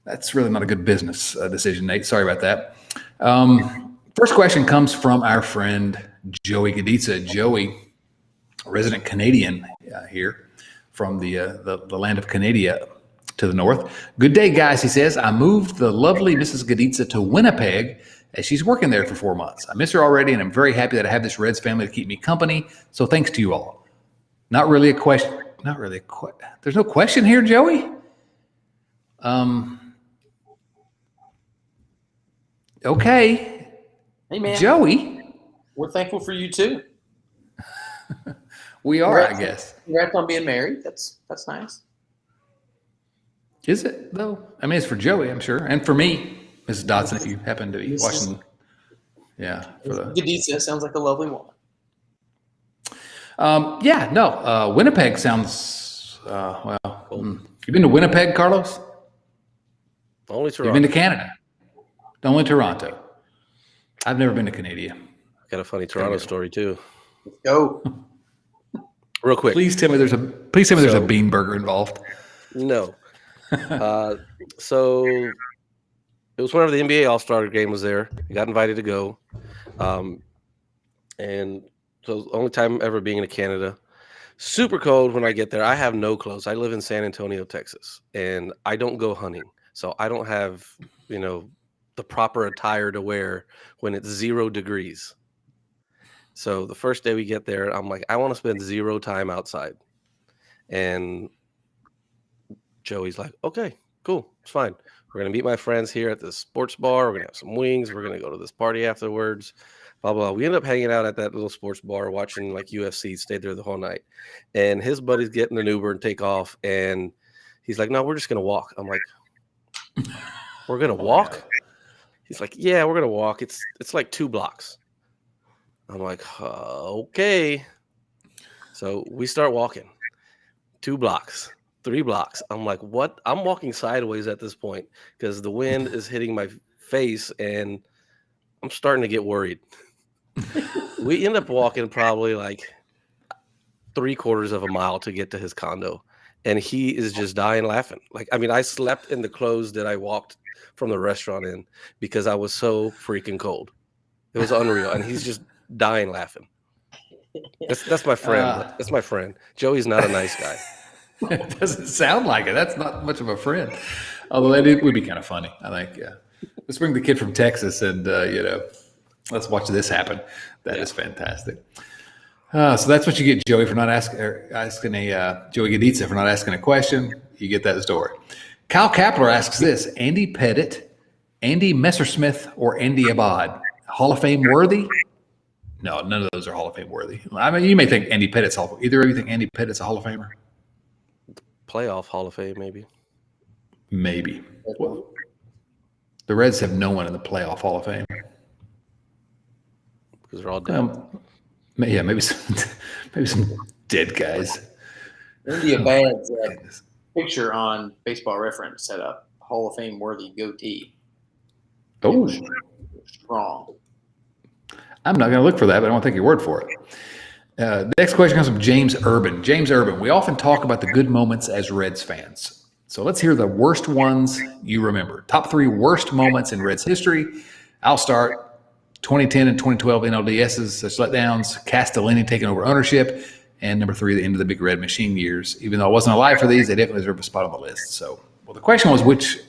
That's really not a good business decision, Nate. Sorry about that. First question comes from our friend Joey Gaditza. Joey, resident Canadian here from the land of Canada to the north. Good day, guys, he says. I moved the lovely Mrs. Gaditza to Winnipeg as she's working there for 4 months. I miss her already, and I'm very happy that I have this Reds family to keep me company. So thanks to you all. Not really a question. Not really a question. There's no question here, Joey? Okay. Hey, man. Joey. We're thankful for you, too. We are, I guess. Congrats on being married. That's nice. Is it, though? I mean, it's for Joey, I'm sure. And for me, Mrs. Dotson, if you happen to be watching. Yeah. Gaditza sounds like a lovely woman. Winnipeg sounds, You've been to Winnipeg, Carlos? Only Toronto. You've been to Canada? Only Toronto. I've never been to Canada. Got a funny Toronto story, too. Let's go. Real quick. Please tell me there's a bean burger involved. No. So it was whenever the NBA All-Star game was there. I got invited to go. And so the only time ever being in Canada. Super cold when I get there. I have no clothes. I live in San Antonio, Texas, and I don't go hunting. So I don't have, the proper attire to wear when it's 0 degrees. So the first day we get there, I'm like, I want to spend 0 time outside. And Joey's like, okay, cool. It's fine. We're going to meet my friends here at this sports bar. We're going to have some wings. We're going to go to this party afterwards. blah, blah. We ended up hanging out at that little sports bar watching like UFC, stayed there the whole night. And his buddies get in an Uber and take off. And he's like, no, we're just going to walk. I'm like, we're going to walk? God. He's like, yeah, we're going to walk. It's like 2 blocks. I'm like, okay. So we start walking 2 blocks, 3 blocks. I'm like, what? I'm walking sideways at this point because the wind is hitting my face and I'm starting to get worried. We end up walking probably like 3/4 of a mile to get to his condo. And he is just dying laughing. Like, I mean, I slept in the clothes that I walked from the restaurant in because I was so freaking cold. It was unreal. And he's just dying laughing. That's my friend. That's my friend. Joey's not a nice guy. It doesn't sound like it. That's not much of a friend. Although it would be kind of funny, I think. Yeah. Let's bring the kid from Texas and, let's watch this happen. That is fantastic. So that's what you get, Joey, for not asking Joey Gaditza for not asking a question. You get that story. Kyle Kapler asks this: Andy Pettit, Andy Messersmith, or Andy Abad, Hall of Fame worthy? No, none of those are Hall of Fame worthy. I mean, you may think Andy Pettit's Hall of Fame. Either of you think Andy Pettit's a Hall of Famer? Playoff Hall of Fame, maybe. Maybe. Well, the Reds have no one in the playoff Hall of Fame. Because they're all dead. Maybe some dead guys. Andy Abad's picture on Baseball Reference set up Hall of Fame worthy goatee. Oh, Strong. I'm not going to look for that, but I won't take your word for it. The next question comes from James Urban. James Urban, we often talk about the good moments as Reds fans. So let's hear the worst ones you remember. Top 3 worst moments in Reds history. I'll start. 2010 and 2012 NLDSs, such letdowns, Castellini taking over ownership, and number 3, the end of the Big Red Machine years. Even though I wasn't alive for these, they definitely deserve a spot on the list. So, well, the question was which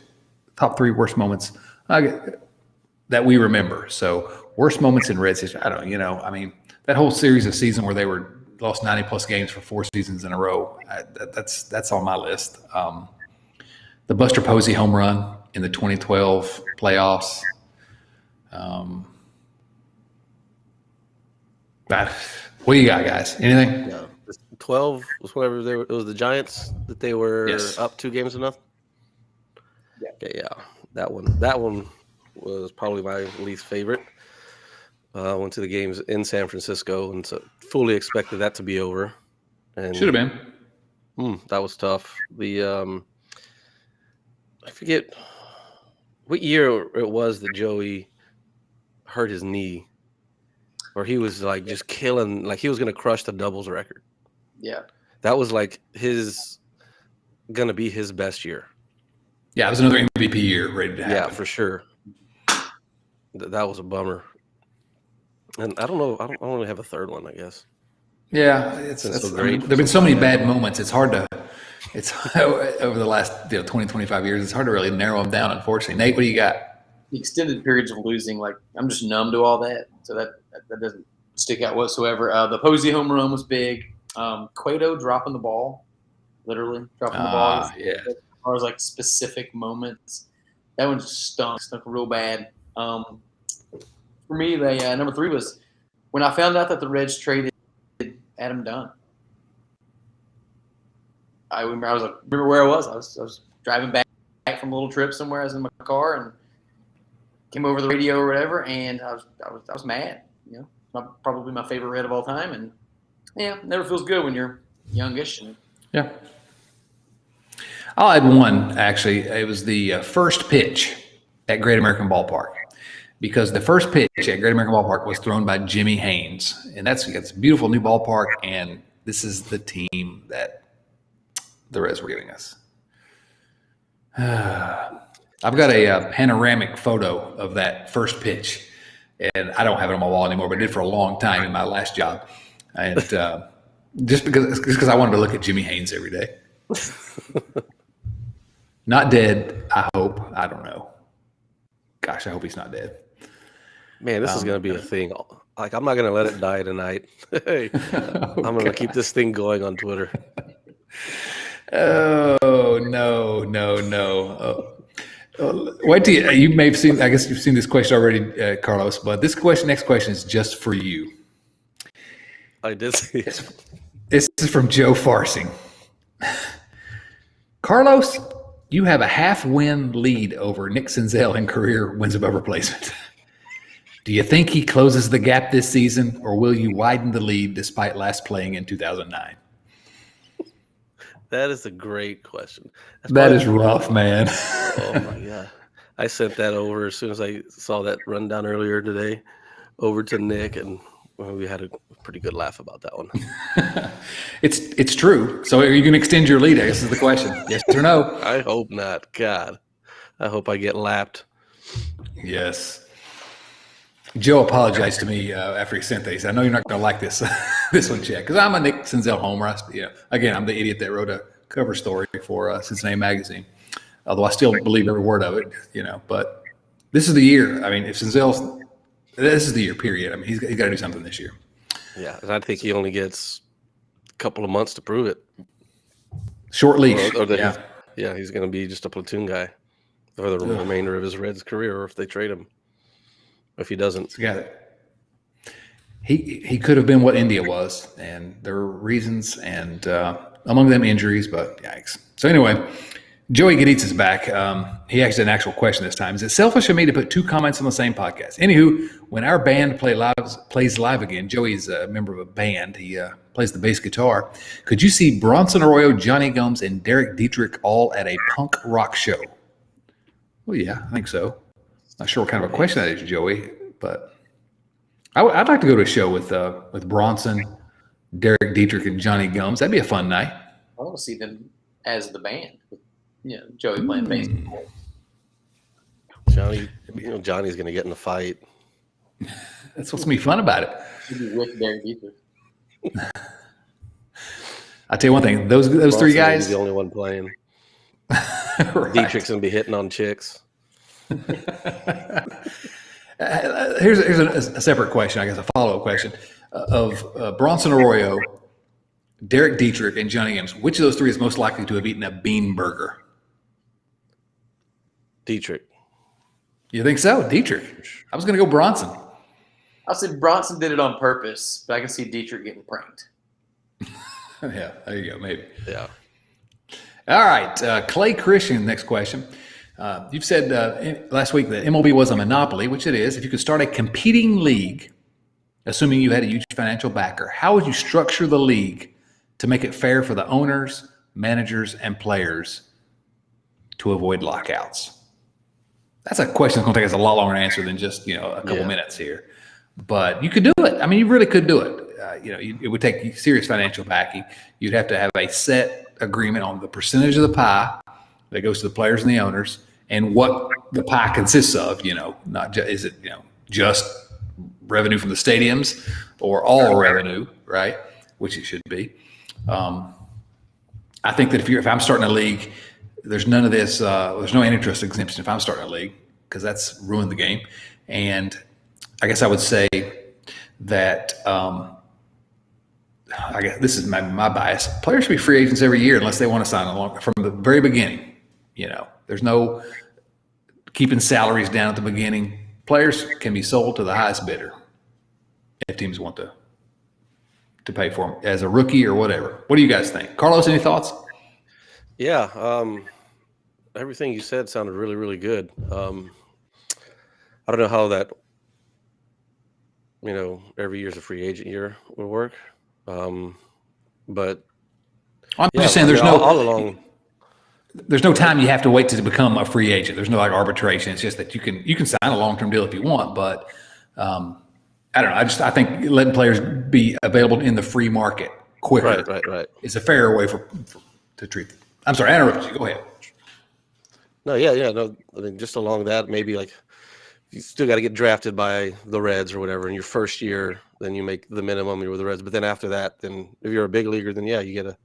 top 3 worst moments that we remember. So, worst moments in Reds history. I don't know. I mean, that whole series of season where they lost 90-plus games for 4 seasons in a row, that's on my list. The Buster Posey home run in the 2012 playoffs. What do you got, guys? Anything? Yeah. 12 was whatever it was the Giants that they were up 2-0. Yeah. Okay, yeah. That one was probably my least favorite. Went to the games in San Francisco and so fully expected that to be over. And should have been. That was tough. I forget what year it was that Joey hurt his knee. Or he was like just killing, like he was going to crush the doubles record. Yeah. That was like going to be his best year. Yeah, it was another MVP year ready to happen. Yeah, for sure. That was a bummer. And I don't know, I don't really have a third one, I guess. Yeah, it's so great. There have been so many bad moments. It's hard to, over the last 20, 25 years, it's hard to really narrow them down, unfortunately. Nate, what do you got? The extended periods of losing, like I'm just numb to all that. So that doesn't stick out whatsoever. The Posey home run was big. Cueto dropping the ball, literally dropping the ball. Yeah. As far as like specific moments, that one just stunk real bad. For me, number 3 was when I found out that the Reds traded Adam Dunn. I remember where I was. I was driving back from a little trip somewhere. I was in my car and came over the radio or whatever, and I was mad. Probably my favorite Red of all time, and yeah, never feels good when you're youngish. Yeah. I'll add one, actually. It was the first pitch at Great American Ballpark, because the first pitch at Great American Ballpark was thrown by Jimmy Haynes, and it's a beautiful new ballpark, and this is the team that the Reds were giving us. I've got a panoramic photo of that first pitch, and I don't have it on my wall anymore, but I did for a long time in my last job. And just because I wanted to look at Jimmy Haynes every day. Not dead, I hope. I don't know. Gosh, I hope he's not dead. Man, this is going to be a thing. Like, I'm not going to let it die tonight. Hey, I'm going to keep this thing going on Twitter. Oh, no. Oh. Wait till you may have seen. I guess you've seen this question already, Carlos. But next question is just for you. I did see it. This is from Joe Farsing. Carlos, you have a half-win lead over Nick Senzel in career wins above replacement. Do you think he closes the gap this season, or will you widen the lead despite last playing in 2009? That is a great question. That is rough, man. Oh my god! I sent that over as soon as I saw that rundown earlier today, over to Nick, and we had a pretty good laugh about that one. It's true. So are you going to extend your lead? I guess is the question. Yes or no? I hope not. God, I hope I get lapped. Yes. Joe apologized to me after he sent these. I know you're not going to like this this one, Chad, because I'm a Nick Senzel homer. Again, I'm the idiot that wrote a cover story for Cincinnati Magazine. Although I still believe every word of it, But this is the year. I mean, if Senzel's this is the year. Period. I mean, he's got to do something this year. Yeah, and I think he only gets a couple of months to prove it. Short leash. He's going to be just a platoon guy for the remainder of his Reds career, or if they trade him. If he doesn't, he could have been what India was, and there were reasons, and among them injuries. But yikes! So anyway, Joey Gaditz is back. He actually had an actual question this time. Is it selfish of me to put two comments on the same podcast? Anywho, when our band plays live again, Joey's a member of a band. He plays the bass guitar. Could you see Bronson Arroyo, Johnny Gums, and Derek Dietrich all at a punk rock show? Well, yeah, I think so. Not sure what kind of a question that is, Joey, but I'd like to go to a show with Bronson, Derek Dietrich, and Johnny Gums. That'd be a fun night. I want to see them as the band. Joey playing bass. Johnny's going to get in the fight. That's what's going to be fun about it. With Derek Dietrich. I'll tell you one thing. Those three guys. He's the only one playing. Right. Dietrich's going to be hitting on chicks. Here's a separate question, I guess, a follow-up question of Bronson Arroyo, Derek Dietrich, and Johnny Gums. Which of those three is most likely to have eaten a bean burger? Dietrich. You think so? Dietrich. I was going to go Bronson. I said Bronson did it on purpose, but I can see Dietrich getting pranked. Yeah, there you go, maybe. Yeah. All right, Clay Christian, next question. You've said last week that MLB was a monopoly, which it is. If you could start a competing league, assuming you had a huge financial backer, how would you structure the league to make it fair for the owners, managers, and players to avoid lockouts? That's a question that's going to take us a lot longer to answer than just a couple minutes here. But you could do it. I mean, you really could do it. It would take serious financial backing. You'd have to have a set agreement on the percentage of the pie that goes to the players and the owners, and what the pie consists of. Not just is it just revenue from the stadiums or all revenue, right? Which it should be. I think that if I'm starting a league, there's none of this. There's no antitrust exemption if I'm starting a league, because that's ruined the game. And I guess I would say that I guess this is my bias. Players should be free agents every year unless they want to sign along from the very beginning. There's no keeping salaries down at the beginning. Players can be sold to the highest bidder if teams want to pay for them as a rookie or whatever. What do you guys think? Carlos, any thoughts? Yeah. Everything you said sounded really, really good. I don't know how that, every year's a free agent year will work. But I'm just saying all along. There's no time you have to wait to become a free agent. There's no arbitration. It's just that you can sign a long-term deal if you want, but I don't know. I think letting players be available in the free market quicker right. is a fairer way to treat them. I'm sorry, I interrupted you. Go ahead. No, no. I mean, just along that, maybe you still got to get drafted by the Reds or whatever in your first year. Then you make the minimum. You're with the Reds, but then after that, then if you're a big leaguer, then you got to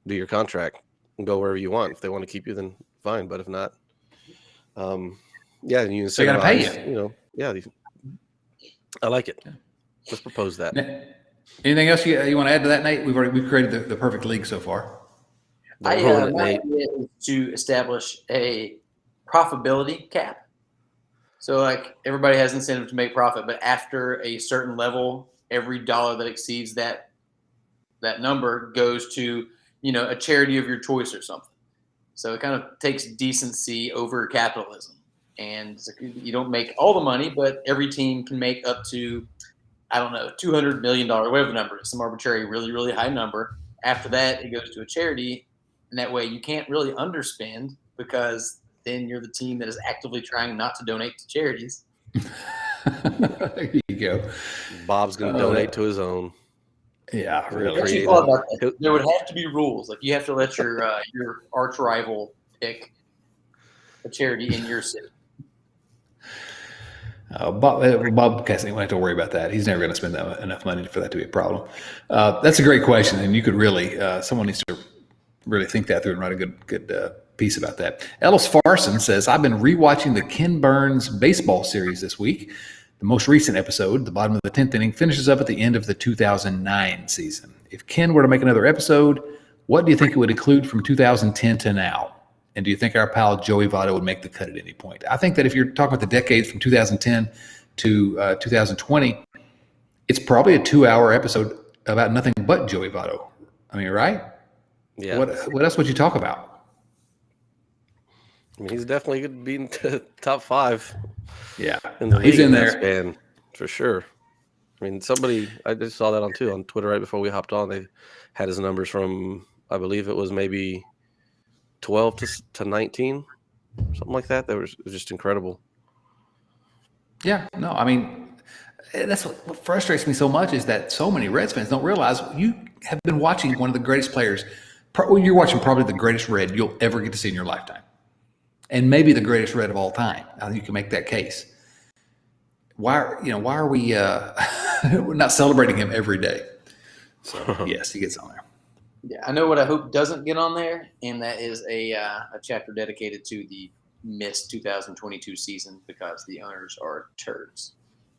do your contract and go wherever you want. If they want to keep you, then fine. But if not, and you incentivize, they got to pay you. I like it. Let's propose that. Anything else you want to add to that, Nate? We've created the perfect league so far. My idea is to establish a profitability cap. So like everybody has incentive to make profit, but after a certain level, every dollar that exceeds that number goes to, a charity of your choice or something. So it kind of takes decency over capitalism. And you don't make all the money, but every team can make up to, I don't know, $200 million, whatever the number is, some arbitrary, really, really high number. After that, it goes to a charity. And that way you can't really underspend because then you're the team that is actively trying not to donate to charities. There you go. Bob's going to donate to his own. Yeah, really. I actually thought about that. There would have to be rules. Like you have to let your arch rival pick a charity in your city. Bob Cassidy won't have to worry about that. He's never going to spend enough money for that to be a problem. That's a great question, and you could really someone needs to really think that through and write a good piece about that. Ellis Farson says, I've been rewatching the Ken Burns baseball series this week. The most recent episode, the bottom of the 10th inning, finishes up at the end of the 2009 season. If Ken were to make another episode, what do you think it would include from 2010 to now? And do you think our pal Joey Votto would make the cut at any point? I think that if you're talking about the decades from 2010 to 2020, it's probably a 2-hour episode about nothing but Joey Votto. I mean, right? Yeah. What else would you talk about? I mean, he's definitely going to be in the top 5. Yeah, in the he's league in there span, for sure. I mean, I just saw that on Twitter right before we hopped on. They had his numbers from, I believe it was maybe 12 to 19, something like that. It was just incredible. Yeah, no, I mean, that's what frustrates me so much is that so many Reds fans don't realize you have been watching one of the greatest players. You're watching probably the greatest Red you'll ever get to see in your lifetime. And maybe the greatest Red of all time. I think you can make that case. Why are we we're not celebrating him every day? So yes, he gets on there. Yeah, I know what I hope doesn't get on there, and that is a chapter dedicated to the missed 2022 season because the owners are turds.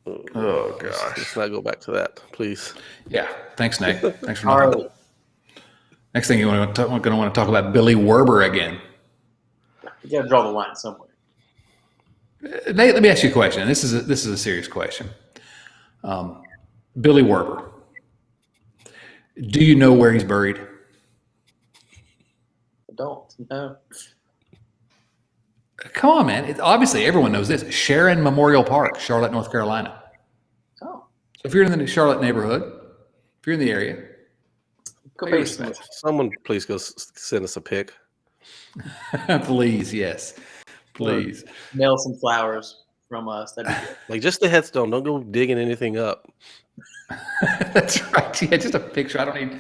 Oh gosh, let's not go back to that, please. Yeah, thanks, Nate. Thanks for nothing. Right. Next thing we're going to want to talk about Billy Werber again. You got to draw the line somewhere. Nate, let me ask you a question. This is a serious question. Billy Werber. Do you know where he's buried? I don't. No. Come on, man. Obviously, everyone knows this. Sharon Memorial Park, Charlotte, North Carolina. Oh. So if you're in the Charlotte neighborhood, if you're in the area, someone please go send us a pic. Please, yes. Please. Mail some flowers from us. That'd be good. Like just the headstone. Don't go digging anything up. That's right. Yeah, just a picture. I don't need.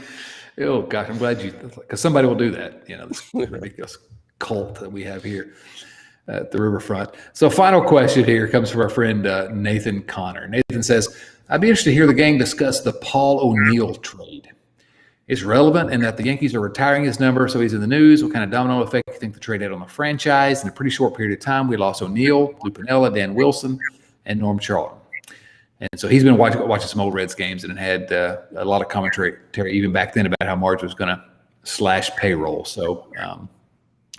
Oh gosh, I'm glad because somebody will do that. This ridiculous cult that we have here at the riverfront. So, final question here comes from our friend Nathan Connor. Nathan says, "I'd be interested to hear the gang discuss the Paul O'Neill trade. It's relevant in that the Yankees are retiring his number, so he's in the news. What kind of domino effect do you think the trade had on the franchise? In a pretty short period of time, we lost O'Neill, Lou Piniella, Dan Wilson, and Norm Charlton." And so he's been watching some old Reds games and had a lot of commentary even back then about how Marge was going to slash payroll. So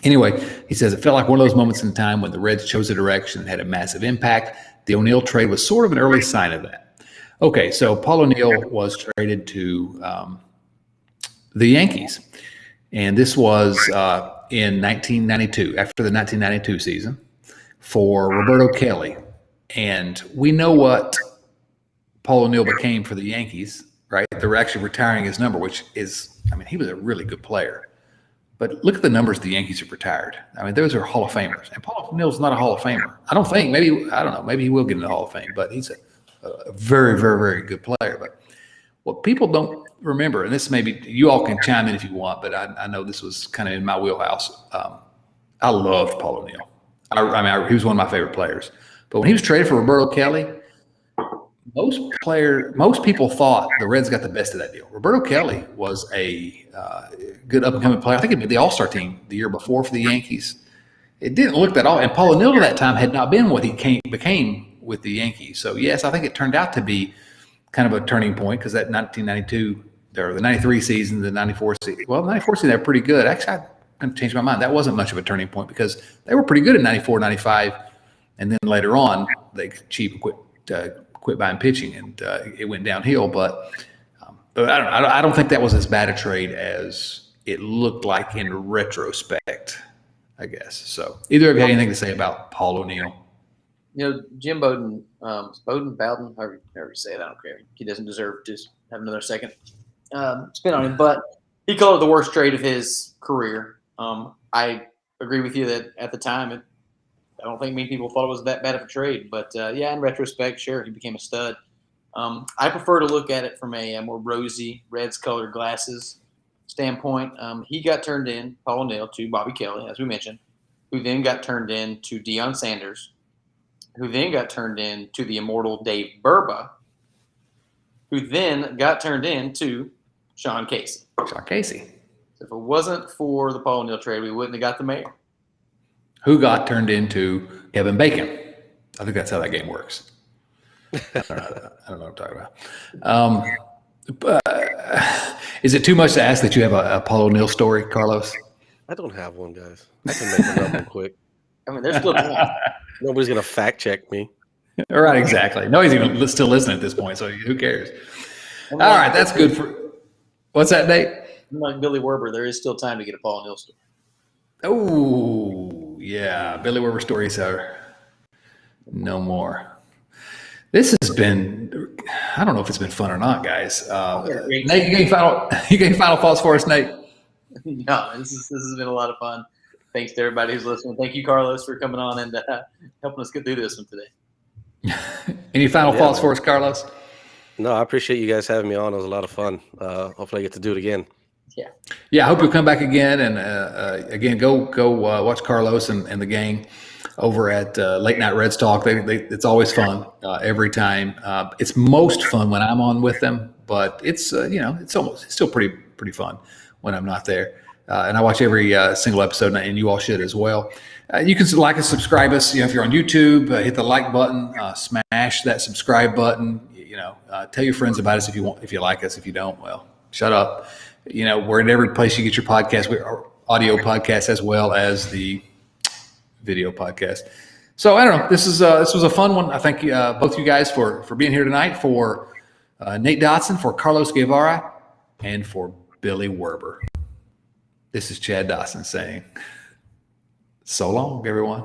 anyway, he says, it felt like one of those moments in time when the Reds chose a direction and had a massive impact. The O'Neill trade was sort of an early sign of that. Okay, so Paul O'Neill was traded to the Yankees. And this was in 1992, after the 1992 season, for Roberto Kelly. And we know what Paul O'Neill became for the Yankees, right? They're actually retiring his number, which is, he was a really good player. But look at the numbers the Yankees have retired. Those are Hall of Famers. And Paul O'Neill's not a Hall of Famer. I don't think. Maybe he will get in the Hall of Fame, but he's a very, very, very good player. But what people don't remember, and this maybe you all can chime in if you want, but I know this was kind of in my wheelhouse. I loved Paul O'Neill. He was one of my favorite players. But when he was traded for Roberto Kelly, most people thought the Reds got the best of that deal. Roberto Kelly was a good up-and-coming player. I think he made the All-Star team the year before for the Yankees. It didn't look that all. And Paul O'Neill at that time had not been what he became with the Yankees. So, yes, I think it turned out to be kind of a turning point because that 1992 or the 93 season, the 94 season. Well, the 94 season, they were pretty good. Actually, kind of changed my mind. That wasn't much of a turning point because they were pretty good in 94, 95. And then later on, they cheap and quit buying pitching, and it went downhill. But I don't think that was as bad a trade as it looked like in retrospect, I guess. So either of you have anything to say about Paul O'Neill? Jim Bowden, Bowden, however you say it, I don't care. He doesn't deserve to have another second spin on him, but he called it the worst trade of his career. I agree with you that at the time, I don't think many people thought it was that bad of a trade, but in retrospect, sure, he became a stud. I prefer to look at it from a more rosy, Reds-colored glasses standpoint. He got turned in, Paul O'Neill, to Bobby Kelly, as we mentioned, who then got turned in to Deion Sanders, who then got turned in to the immortal Dave Burba, who then got turned in to Sean Casey. Sean Casey. So if it wasn't for the Paul O'Neill trade, we wouldn't have got the mayor. Who got turned into Kevin Bacon. I think that's how that game works. I don't know what I'm talking about. Is it too much to ask that you have a Paul O'Neill story, Carlos? I don't have one, guys. I can make one up real quick. I mean, there's still time. Nobody's going to fact check me. All right, exactly. Nobody's even still listening at this point, so who cares? All right, that's good for – what's that, Nate? Like Billy Werber, there is still time to get a Paul O'Neill story. Oh, yeah. Billy Werber stories are no more. This has been – I don't know if it's been fun or not, guys. Nate, you got any final thoughts for us, Nate? No, this has been a lot of fun. Thanks to everybody who's listening. Thank you, Carlos, for coming on and helping us get through this one today. Any final thoughts for us, Carlos? No, I appreciate you guys having me on. It was a lot of fun. Hopefully I get to do it again. Yeah, I hope you'll come back again. And again, go watch Carlos and the gang over at Late Night Reds Talk. It's always fun every time. It's most fun when I'm on with them, but it's still pretty fun when I'm not there. And I watch every single episode, and you all should as well. You can like us, subscribe us. If you're on YouTube, hit the like button, smash that subscribe button. Tell your friends about us if you want. If you like us, if you don't, well, shut up. We're in every place you get your podcast. We're audio podcast as well as the video podcast. So I don't know. This was a fun one. I thank both you guys for being here tonight. For Nate Dotson, for Carlos Guevara, and for Billy Werber. This is Chad Dawson saying, so long, everyone.